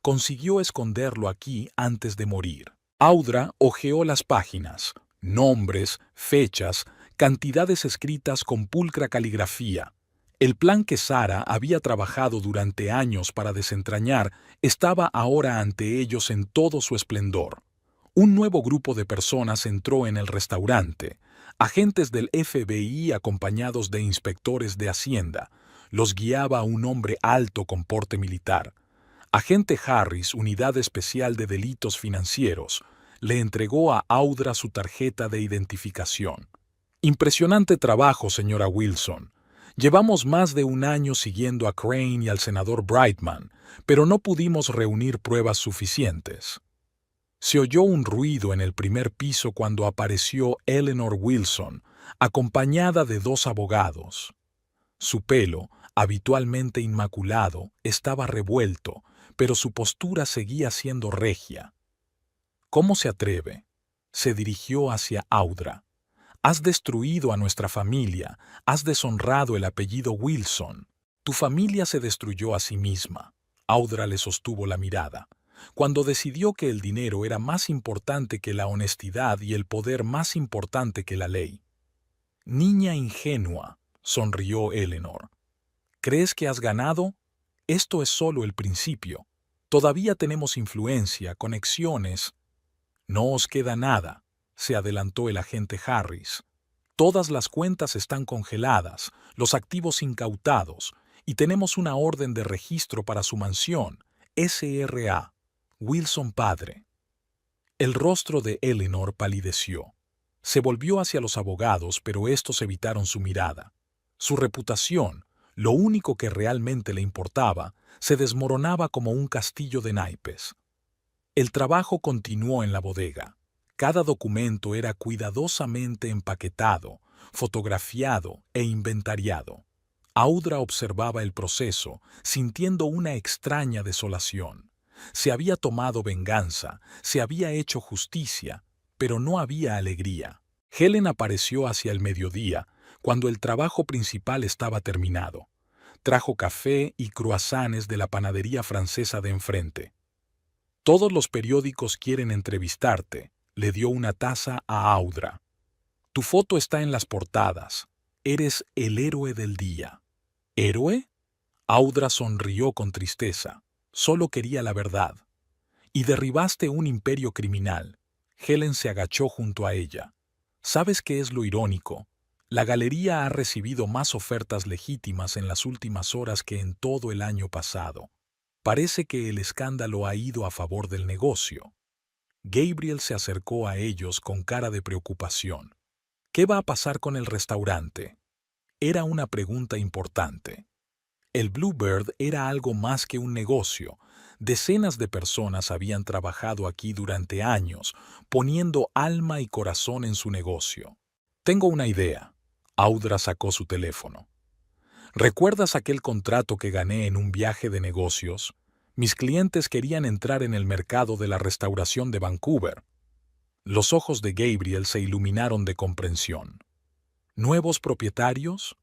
Consiguió esconderlo aquí antes de morir. Audra hojeó las páginas, nombres, fechas, cantidades escritas con pulcra caligrafía. El plan que Sarah había trabajado durante años para desentrañar estaba ahora ante ellos en todo su esplendor. Un nuevo grupo de personas entró en el restaurante. Agentes del FBI acompañados de inspectores de Hacienda. Los guiaba un hombre alto con porte militar. Agente Harris, Unidad Especial de Delitos Financieros, le entregó a Audra su tarjeta de identificación. Impresionante trabajo, señora Wilson. Llevamos más de un año siguiendo a Crane y al senador Brightman, pero no pudimos reunir pruebas suficientes. Se oyó un ruido en el primer piso cuando apareció Eleanor Wilson, acompañada de 2 abogados. Su pelo, habitualmente inmaculado, estaba revuelto, pero su postura seguía siendo regia. ¿Cómo se atreve? Se dirigió hacia Audra. Has destruido a nuestra familia, has deshonrado el apellido Wilson. Tu familia se destruyó a sí misma. Audra le sostuvo la mirada. Cuando decidió que el dinero era más importante que la honestidad y el poder más importante que la ley. Niña ingenua, sonrió Eleanor. ¿Crees que has ganado? Esto es solo el principio. Todavía tenemos influencia, conexiones. No os queda nada, se adelantó el agente Harris. Todas las cuentas están congeladas, los activos incautados, y tenemos una orden de registro para su mansión, SRA, Wilson padre. El rostro de Eleanor palideció. Se volvió hacia los abogados, pero estos evitaron su mirada. Su reputación, lo único que realmente le importaba, se desmoronaba como un castillo de naipes. El trabajo continuó en la bodega. Cada documento era cuidadosamente empaquetado, fotografiado e inventariado. Audra observaba el proceso, sintiendo una extraña desolación. Se había tomado venganza, se había hecho justicia, pero no había alegría. Helen apareció hacia el mediodía, cuando el trabajo principal estaba terminado. Trajo café y croissants de la panadería francesa de enfrente. Todos los periódicos quieren entrevistarte, le dio una taza a Audra. Tu foto está en las portadas. Eres el héroe del día. ¿Héroe? Audra sonrió con tristeza. Solo quería la verdad. Y derribaste un imperio criminal. Helen se agachó junto a ella. ¿Sabes qué es lo irónico? La galería ha recibido más ofertas legítimas en las últimas horas que en todo el año pasado. Parece que el escándalo ha ido a favor del negocio. Gabriel se acercó a ellos con cara de preocupación. ¿Qué va a pasar con el restaurante? Era una pregunta importante. El Bluebird era algo más que un negocio. Decenas de personas habían trabajado aquí durante años, poniendo alma y corazón en su negocio. Tengo una idea. Audra sacó su teléfono. ¿Recuerdas aquel contrato que gané en un viaje de negocios? Mis clientes querían entrar en el mercado de la restauración de Vancouver. Los ojos de Gabriel se iluminaron de comprensión. ¿Nuevos propietarios?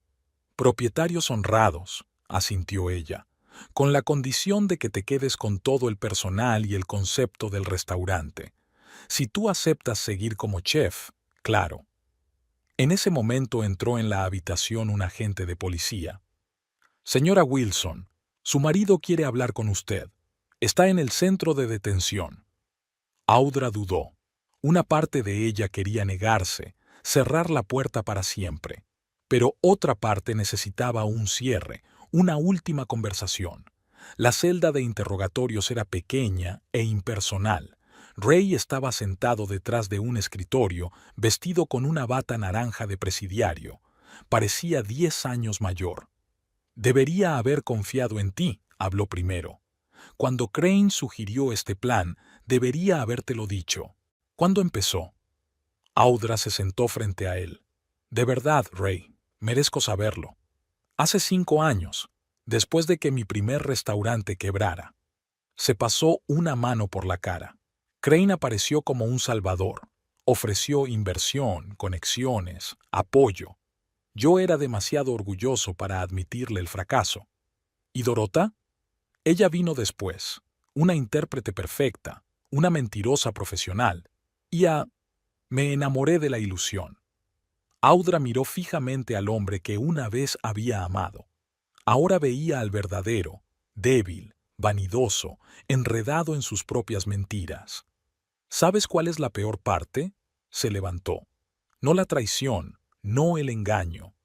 Propietarios honrados, asintió ella, con la condición de que te quedes con todo el personal y el concepto del restaurante. Si tú aceptas seguir como chef, claro. En ese momento entró en la habitación un agente de policía. Señora Wilson, su marido quiere hablar con usted. Está en el centro de detención. Audra dudó. Una parte de ella quería negarse, cerrar la puerta para siempre. Pero otra parte necesitaba un cierre, una última conversación. La celda de interrogatorios era pequeña e impersonal. Ray estaba sentado detrás de un escritorio, vestido con una bata naranja de presidiario. Parecía 10 años mayor. Debería haber confiado en ti, habló primero. Cuando Crane sugirió este plan, debería habértelo dicho. ¿Cuándo empezó? Audra se sentó frente a él. De verdad, Ray, merezco saberlo. Hace 5 años, después de que mi primer restaurante quebrara. Se pasó una mano por la cara. Crane apareció como un salvador. Ofreció inversión, conexiones, apoyo. Yo era demasiado orgulloso para admitirle el fracaso. ¿Y Dorota? Ella vino después, una intérprete perfecta, una mentirosa profesional. Me enamoré de la ilusión. Audra miró fijamente al hombre que una vez había amado. Ahora veía al verdadero, débil, vanidoso, enredado en sus propias mentiras. ¿Sabes cuál es la peor parte? Se levantó. No la traición, no el engaño.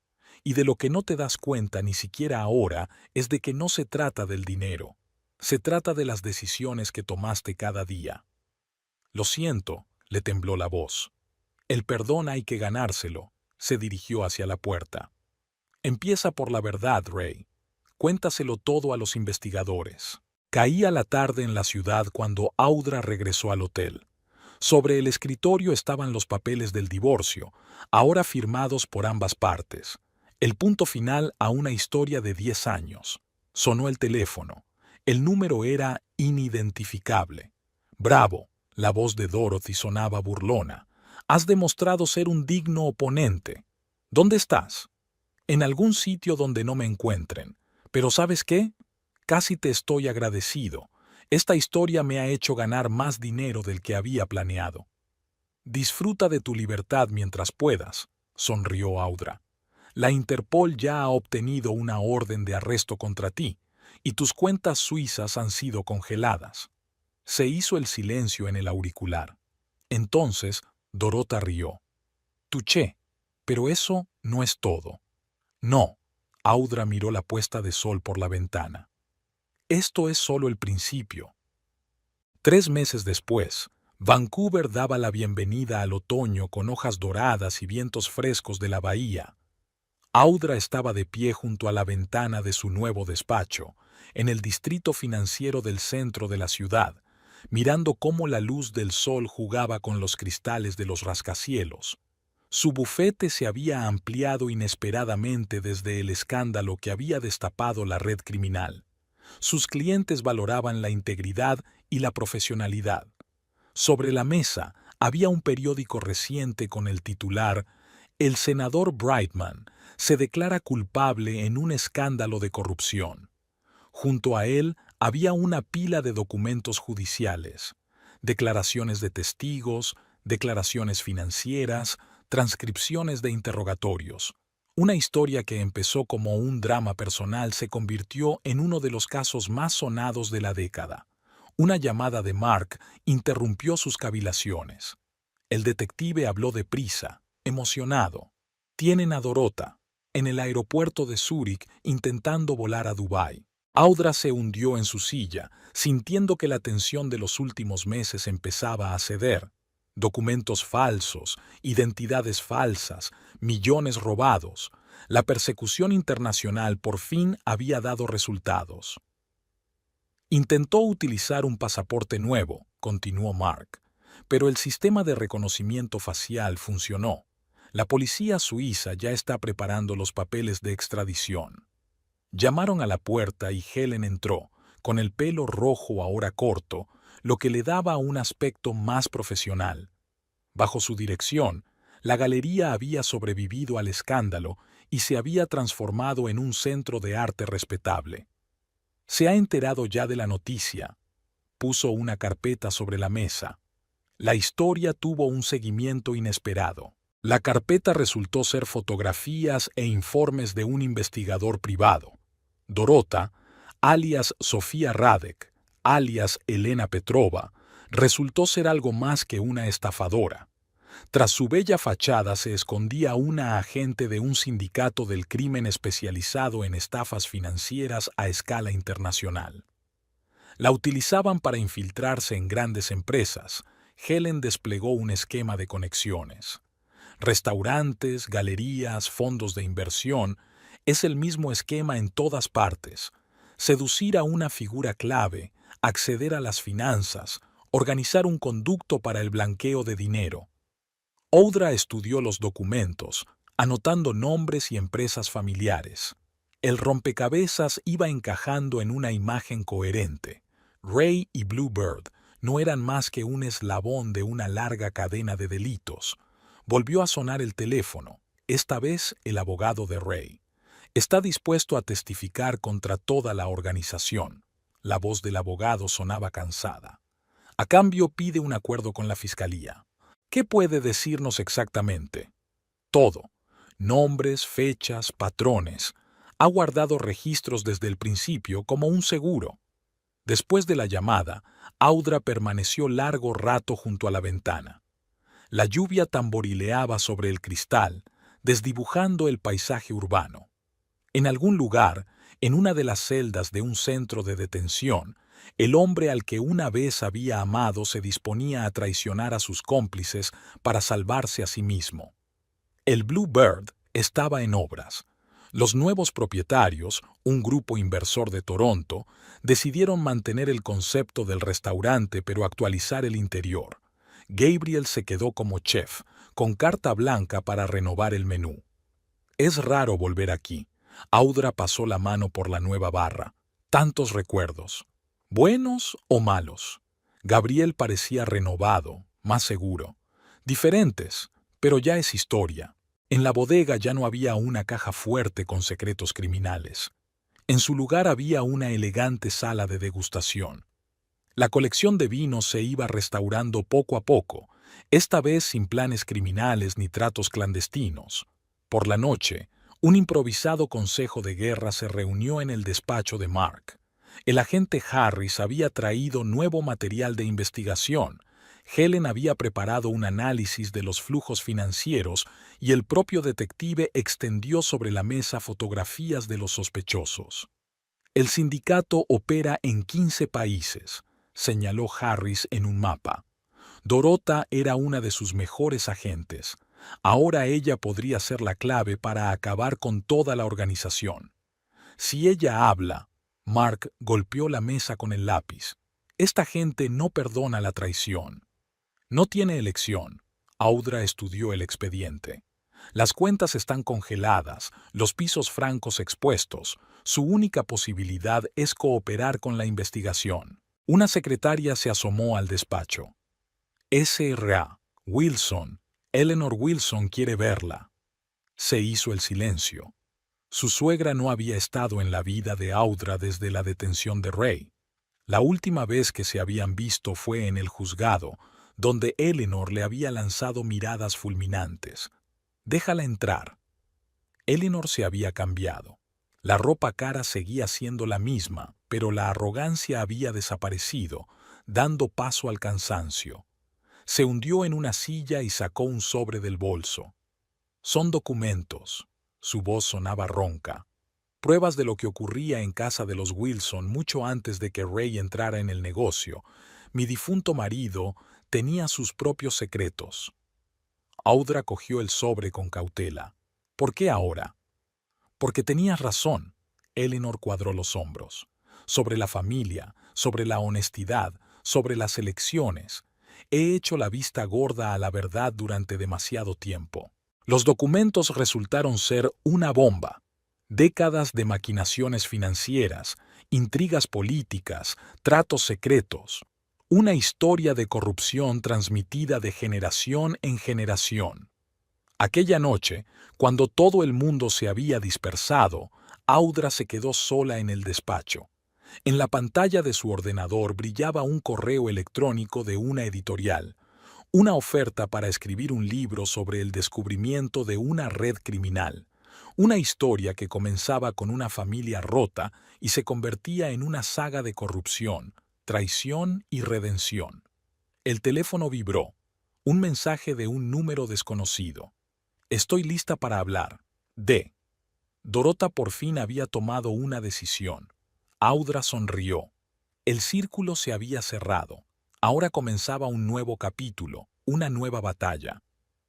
Y de lo que no te das cuenta ni siquiera ahora es de que no se trata del dinero. Se trata de las decisiones que tomaste cada día. Lo siento, le tembló la voz. El perdón hay que ganárselo. Se dirigió hacia la puerta. Empieza por la verdad, Ray. Cuéntaselo todo a los investigadores. Caía la tarde en la ciudad cuando Audra regresó al hotel. Sobre el escritorio estaban los papeles del divorcio, ahora firmados por ambas partes. El punto final a una historia de 10 años. Sonó el teléfono. El número era inidentificable. Bravo, la voz de Dorothy sonaba burlona. Has demostrado ser un digno oponente. ¿Dónde estás? En algún sitio donde no me encuentren. Pero ¿sabes qué? Casi te estoy agradecido. Esta historia me ha hecho ganar más dinero del que había planeado. Disfruta de tu libertad mientras puedas, sonrió Audra. La Interpol ya ha obtenido una orden de arresto contra ti, y tus cuentas suizas han sido congeladas. Se hizo el silencio en el auricular. Entonces, Dorota rió. Touché, pero eso no es todo. No, Audra miró la puesta de sol por la ventana. Esto es solo el principio. 3 meses después, Vancouver daba la bienvenida al otoño con hojas doradas y vientos frescos de la bahía. Audra estaba de pie junto a la ventana de su nuevo despacho, en el distrito financiero del centro de la ciudad, mirando cómo la luz del sol jugaba con los cristales de los rascacielos. Su bufete se había ampliado inesperadamente desde el escándalo que había destapado la red criminal. Sus clientes valoraban la integridad y la profesionalidad. Sobre la mesa había un periódico reciente con el titular «El senador Brightman se declara culpable en un escándalo de corrupción». Junto a él había una pila de documentos judiciales, declaraciones de testigos, declaraciones financieras, transcripciones de interrogatorios. Una historia que empezó como un drama personal se convirtió en uno de los casos más sonados de la década. Una llamada de Mark interrumpió sus cavilaciones. El detective habló deprisa, emocionado. Tienen a Dorota, en el aeropuerto de Zúrich intentando volar a Dubái. Audra se hundió en su silla, sintiendo que la tensión de los últimos meses empezaba a ceder. Documentos falsos, identidades falsas, millones robados. La persecución internacional por fin había dado resultados. Intentó utilizar un pasaporte nuevo, continuó Mark, pero el sistema de reconocimiento facial funcionó. La policía suiza ya está preparando los papeles de extradición. Llamaron a la puerta y Helen entró, con el pelo rojo ahora corto, lo que le daba un aspecto más profesional. Bajo su dirección, la galería había sobrevivido al escándalo y se había transformado en un centro de arte respetable. Se ha enterado ya de la noticia. Puso una carpeta sobre la mesa. La historia tuvo un seguimiento inesperado. La carpeta resultó ser fotografías e informes de un investigador privado. Dorota, alias Sofía Radek, alias Elena Petrova, resultó ser algo más que una estafadora. Tras su bella fachada se escondía una agente de un sindicato del crimen especializado en estafas financieras a escala internacional. La utilizaban para infiltrarse en grandes empresas. Helen desplegó un esquema de conexiones. Restaurantes, galerías, fondos de inversión, es el mismo esquema en todas partes. Seducir a una figura clave, acceder a las finanzas, organizar un conducto para el blanqueo de dinero. Audra estudió los documentos, anotando nombres y empresas familiares. El rompecabezas iba encajando en una imagen coherente. Ray y Bluebird no eran más que un eslabón de una larga cadena de delitos. Volvió a sonar el teléfono, esta vez el abogado de Ray. Está dispuesto a testificar contra toda la organización. La voz del abogado sonaba cansada. A cambio pide un acuerdo con la fiscalía. ¿Qué puede decirnos exactamente? Todo. Nombres, fechas, patrones. Ha guardado registros desde el principio como un seguro. Después de la llamada, Audra permaneció largo rato junto a la ventana. La lluvia tamborileaba sobre el cristal, desdibujando el paisaje urbano. En algún lugar, en una de las celdas de un centro de detención, el hombre al que una vez había amado se disponía a traicionar a sus cómplices para salvarse a sí mismo. El Bluebird estaba en obras. Los nuevos propietarios, un grupo inversor de Toronto, decidieron mantener el concepto del restaurante pero actualizar el interior. Gabriel se quedó como chef, con carta blanca para renovar el menú. Es raro volver aquí. Audra pasó la mano por la nueva barra. Tantos recuerdos. ¿Buenos o malos? Gabriel parecía renovado, más seguro. Diferentes, pero ya es historia. En la bodega ya no había una caja fuerte con secretos criminales. En su lugar había una elegante sala de degustación. La colección de vinos se iba restaurando poco a poco, esta vez sin planes criminales ni tratos clandestinos. Por la noche, un improvisado consejo de guerra se reunió en el despacho de Mark. El agente Harris había traído nuevo material de investigación. Helen había preparado un análisis de los flujos financieros y el propio detective extendió sobre la mesa fotografías de los sospechosos. El sindicato opera en 15 países, señaló Harris en un mapa. Dorota era una de sus mejores agentes. Ahora ella podría ser la clave para acabar con toda la organización. Si ella habla, Mark golpeó la mesa con el lápiz. Esta gente no perdona la traición. No tiene elección. Audra estudió el expediente. Las cuentas están congeladas, los pisos francos expuestos. Su única posibilidad es cooperar con la investigación. Una secretaria se asomó al despacho. S.R.A. Wilson. Eleanor Wilson quiere verla. Se hizo el silencio. Su suegra no había estado en la vida de Audra desde la detención de Ray. La última vez que se habían visto fue en el juzgado, donde Eleanor le había lanzado miradas fulminantes. «Déjala entrar». Eleanor se había cambiado. La ropa cara seguía siendo la misma, pero la arrogancia había desaparecido, dando paso al cansancio. Se hundió en una silla y sacó un sobre del bolso. «Son documentos». Su voz sonaba ronca. Pruebas de lo que ocurría en casa de los Wilson mucho antes de que Ray entrara en el negocio. Mi difunto marido tenía sus propios secretos. Audra cogió el sobre con cautela. ¿Por qué ahora? Porque tenías razón. Eleanor cuadró los hombros. Sobre la familia, sobre la honestidad, sobre las elecciones. He hecho la vista gorda a la verdad durante demasiado tiempo. Los documentos resultaron ser una bomba. Décadas de maquinaciones financieras, intrigas políticas, tratos secretos. Una historia de corrupción transmitida de generación en generación. Aquella noche, cuando todo el mundo se había dispersado, Audra se quedó sola en el despacho. En la pantalla de su ordenador brillaba un correo electrónico de una editorial, una oferta para escribir un libro sobre el descubrimiento de una red criminal, una historia que comenzaba con una familia rota y se convertía en una saga de corrupción, traición y redención. El teléfono vibró. Un mensaje de un número desconocido. Estoy lista para hablar. D. Dorota por fin había tomado una decisión. Audra sonrió. El círculo se había cerrado. Ahora comenzaba un nuevo capítulo, una nueva batalla.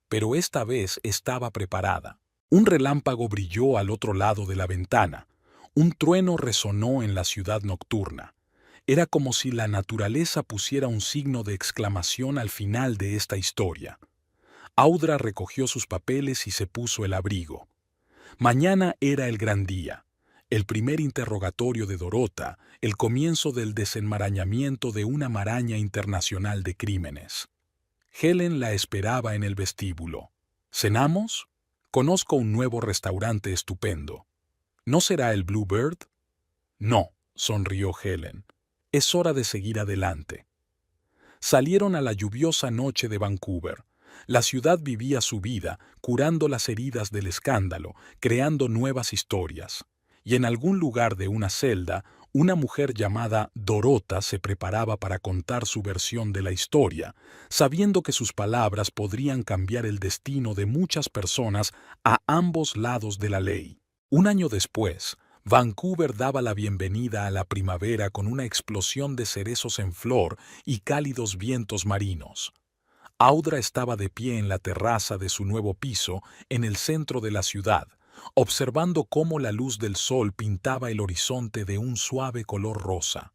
Pero esta vez estaba preparada. Un relámpago brilló al otro lado de la ventana. Un trueno resonó en la ciudad nocturna. Era como si la naturaleza pusiera un signo de exclamación al final de esta historia. Audra recogió sus papeles y se puso el abrigo. Mañana era el gran día, el primer interrogatorio de Dorota, el comienzo del desenmarañamiento de una maraña internacional de crímenes. Helen la esperaba en el vestíbulo. ¿Cenamos? Conozco un nuevo restaurante estupendo. ¿No será el Bluebird? No, sonrió Helen. Es hora de seguir adelante. Salieron a la lluviosa noche de Vancouver. La ciudad vivía su vida, curando las heridas del escándalo, creando nuevas historias. Y en algún lugar de una celda, una mujer llamada Dorota se preparaba para contar su versión de la historia, sabiendo que sus palabras podrían cambiar el destino de muchas personas a ambos lados de la ley. Un año después, Vancouver daba la bienvenida a la primavera con una explosión de cerezos en flor y cálidos vientos marinos. Audra estaba de pie en la terraza de su nuevo piso en el centro de la ciudad, observando cómo la luz del sol pintaba el horizonte de un suave color rosa.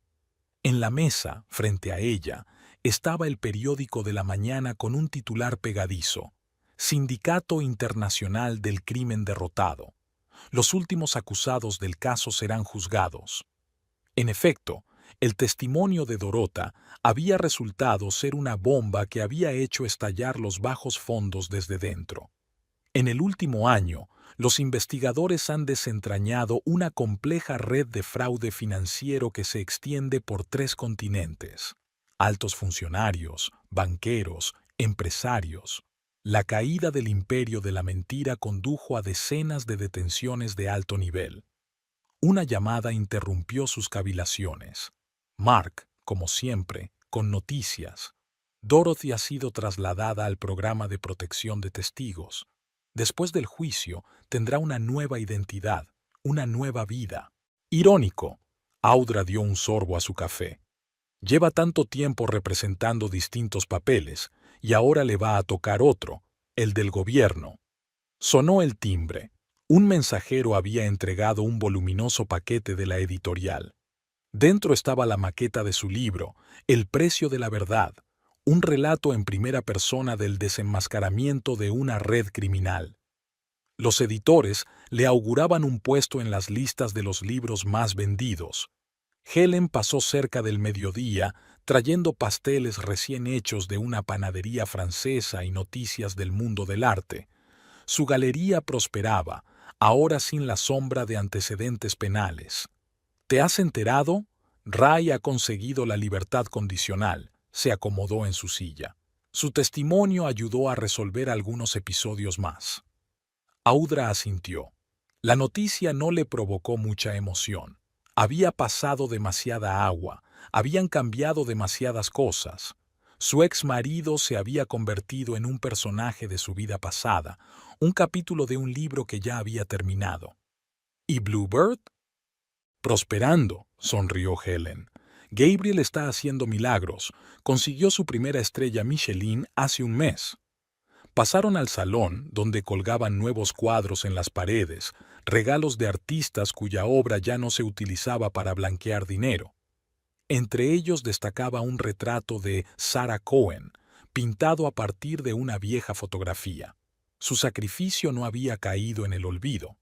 En la mesa, frente a ella, estaba el periódico de la mañana con un titular pegadizo: Sindicato Internacional del Crimen Derrotado. Los últimos acusados del caso serán juzgados. En efecto, el testimonio de Dorota había resultado ser una bomba que había hecho estallar los bajos fondos desde dentro. En el último año, los investigadores han desentrañado una compleja red de fraude financiero que se extiende por 3 continentes. Altos funcionarios, banqueros, empresarios. La caída del imperio de la mentira condujo a decenas de detenciones de alto nivel. Una llamada interrumpió sus cavilaciones. Mark, como siempre, con noticias. Dorothy ha sido trasladada al programa de protección de testigos. Después del juicio, tendrá una nueva identidad, una nueva vida. Irónico. Audra dio un sorbo a su café. Lleva tanto tiempo representando distintos papeles, y ahora le va a tocar otro, el del gobierno. Sonó el timbre. Un mensajero había entregado un voluminoso paquete de la editorial. Dentro estaba la maqueta de su libro, El precio de la verdad, un relato en primera persona del desenmascaramiento de una red criminal. Los editores le auguraban un puesto en las listas de los libros más vendidos. Helen pasó cerca del mediodía trayendo pasteles recién hechos de una panadería francesa y noticias del mundo del arte. Su galería prosperaba, ahora sin la sombra de antecedentes penales. ¿Te has enterado? Ray ha conseguido la libertad condicional. Se acomodó en su silla. Su testimonio ayudó a resolver algunos episodios más. Audra asintió. La noticia no le provocó mucha emoción. Había pasado demasiada agua, habían cambiado demasiadas cosas. Su ex marido se había convertido en un personaje de su vida pasada, un capítulo de un libro que ya había terminado. ¿Y Bluebird? Prosperando, sonrió Helen. Gabriel está haciendo milagros. Consiguió su primera estrella Michelin hace un mes. Pasaron al salón, donde colgaban nuevos cuadros en las paredes, regalos de artistas cuya obra ya no se utilizaba para blanquear dinero. Entre ellos destacaba un retrato de Sarah Cohen, pintado a partir de una vieja fotografía. Su sacrificio no había caído en el olvido.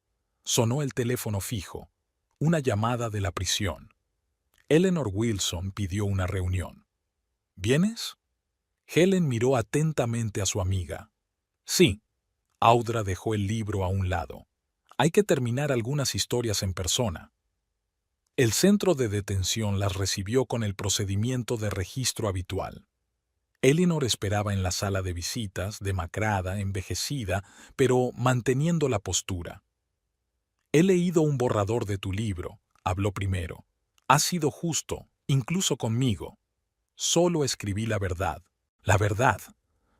Sonó el teléfono fijo. Una llamada de la prisión. Eleanor Wilson pidió una reunión. ¿Vienes? Helen miró atentamente a su amiga. Sí. Audra dejó el libro a un lado. Hay que terminar algunas historias en persona. El centro de detención las recibió con el procedimiento de registro habitual. Eleanor esperaba en la sala de visitas, demacrada, envejecida, pero manteniendo la postura. He leído un borrador de tu libro, habló primero. Has sido justo, incluso conmigo. Solo escribí la verdad. La verdad,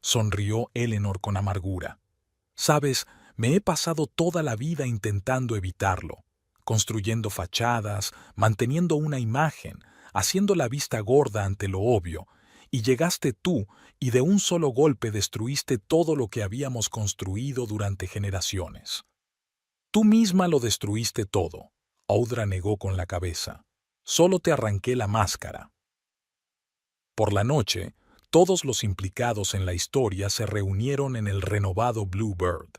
sonrió Eleanor con amargura. Sabes, me he pasado toda la vida intentando evitarlo, construyendo fachadas, manteniendo una imagen, haciendo la vista gorda ante lo obvio, y llegaste tú y de un solo golpe destruiste todo lo que habíamos construido durante generaciones. Tú misma lo destruiste todo, Audra negó con la cabeza. Solo te arranqué la máscara. Por la noche, todos los implicados en la historia se reunieron en el renovado Bluebird.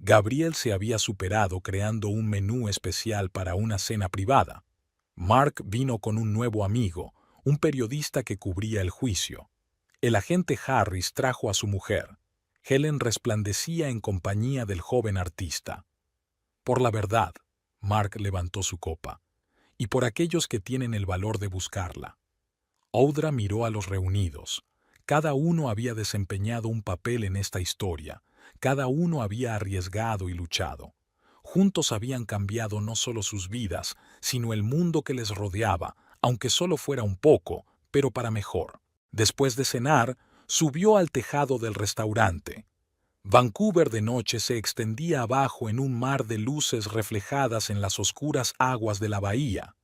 Gabriel se había superado creando un menú especial para una cena privada. Mark vino con un nuevo amigo, un periodista que cubría el juicio. El agente Harris trajo a su mujer. Helen resplandecía en compañía del joven artista. Por la verdad, Mark levantó su copa, y por aquellos que tienen el valor de buscarla. Audra miró a los reunidos. Cada uno había desempeñado un papel en esta historia, cada uno había arriesgado y luchado. Juntos habían cambiado no solo sus vidas, sino el mundo que les rodeaba, aunque solo fuera un poco, pero para mejor. Después de cenar, subió al tejado del restaurante. Vancouver de noche se extendía abajo en un mar de luces reflejadas en las oscuras aguas de la bahía.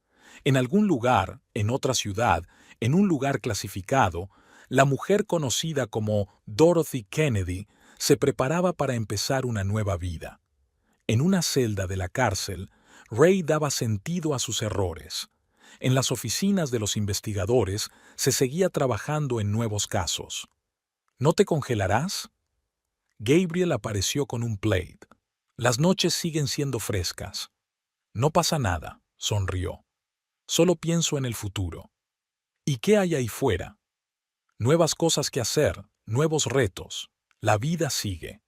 En algún lugar, en otra ciudad, en un lugar clasificado, la mujer conocida como Dorothy Kennedy se preparaba para empezar una nueva vida. En una celda de la cárcel, Ray daba sentido a sus errores. En las oficinas de los investigadores se seguía trabajando en nuevos casos. ¿No te congelarás? Gabriel apareció con un plate. Las noches siguen siendo frescas. No pasa nada, sonrió. Solo pienso en el futuro. ¿Y qué hay ahí fuera? Nuevas cosas que hacer, nuevos retos. La vida sigue.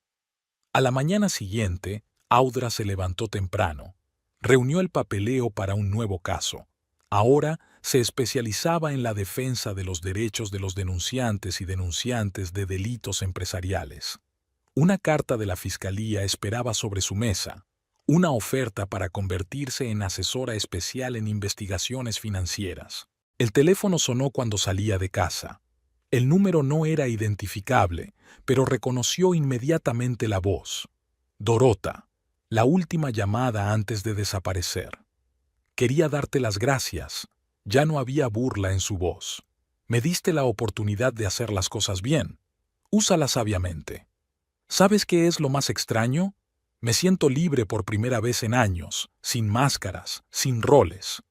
A la mañana siguiente, Audra se levantó temprano. Reunió el papeleo para un nuevo caso. Ahora se especializaba en la defensa de los derechos de los denunciantes y denunciantes de delitos empresariales. Una carta de la Fiscalía esperaba sobre su mesa, una oferta para convertirse en asesora especial en investigaciones financieras. El teléfono sonó cuando salía de casa. El número no era identificable, pero reconoció inmediatamente la voz. Dorota, la última llamada antes de desaparecer. Quería darte las gracias. Ya no había burla en su voz. Me diste la oportunidad de hacer las cosas bien. Úsala sabiamente. ¿Sabes qué es lo más extraño? Me siento libre por primera vez en años, sin máscaras, sin roles.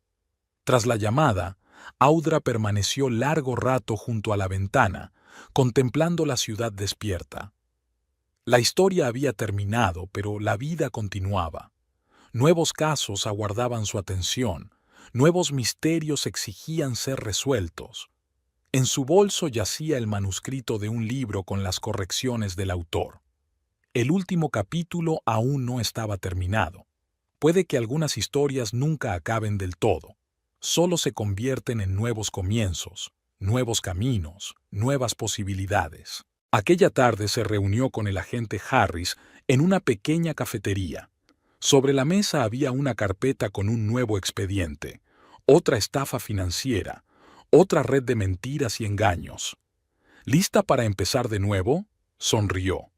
Tras la llamada, Audra permaneció largo rato junto a la ventana, contemplando la ciudad despierta. La historia había terminado, pero la vida continuaba. Nuevos casos aguardaban su atención, nuevos misterios exigían ser resueltos. En su bolso yacía el manuscrito de un libro con las correcciones del autor. El último capítulo aún no estaba terminado. Puede que algunas historias nunca acaben del todo. Solo se convierten en nuevos comienzos, nuevos caminos, nuevas posibilidades. Aquella tarde se reunió con el agente Harris en una pequeña cafetería. Sobre la mesa había una carpeta con un nuevo expediente, otra estafa financiera, otra red de mentiras y engaños. ¿Lista para empezar de nuevo? Sonrió.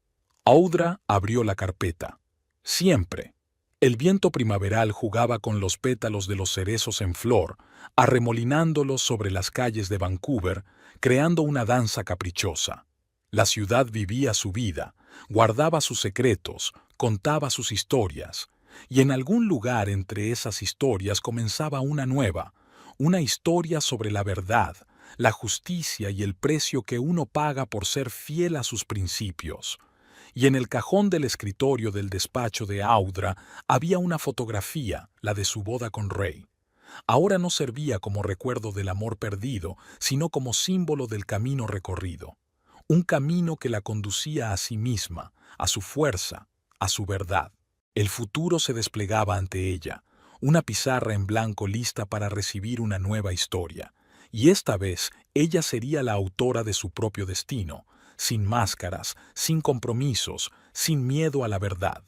Audra abrió la carpeta. Siempre. El viento primaveral jugaba con los pétalos de los cerezos en flor, arremolinándolos sobre las calles de Vancouver, creando una danza caprichosa. La ciudad vivía su vida, guardaba sus secretos, contaba sus historias, y en algún lugar entre esas historias comenzaba una nueva, una historia sobre la verdad, la justicia y el precio que uno paga por ser fiel a sus principios. Y en el cajón del escritorio del despacho de Audra había una fotografía, la de su boda con Ray. Ahora no servía como recuerdo del amor perdido, sino como símbolo del camino recorrido. Un camino que la conducía a sí misma, a su fuerza, a su verdad. El futuro se desplegaba ante ella, una pizarra en blanco lista para recibir una nueva historia. Y esta vez ella sería la autora de su propio destino, sin máscaras, sin compromisos, sin miedo a la verdad.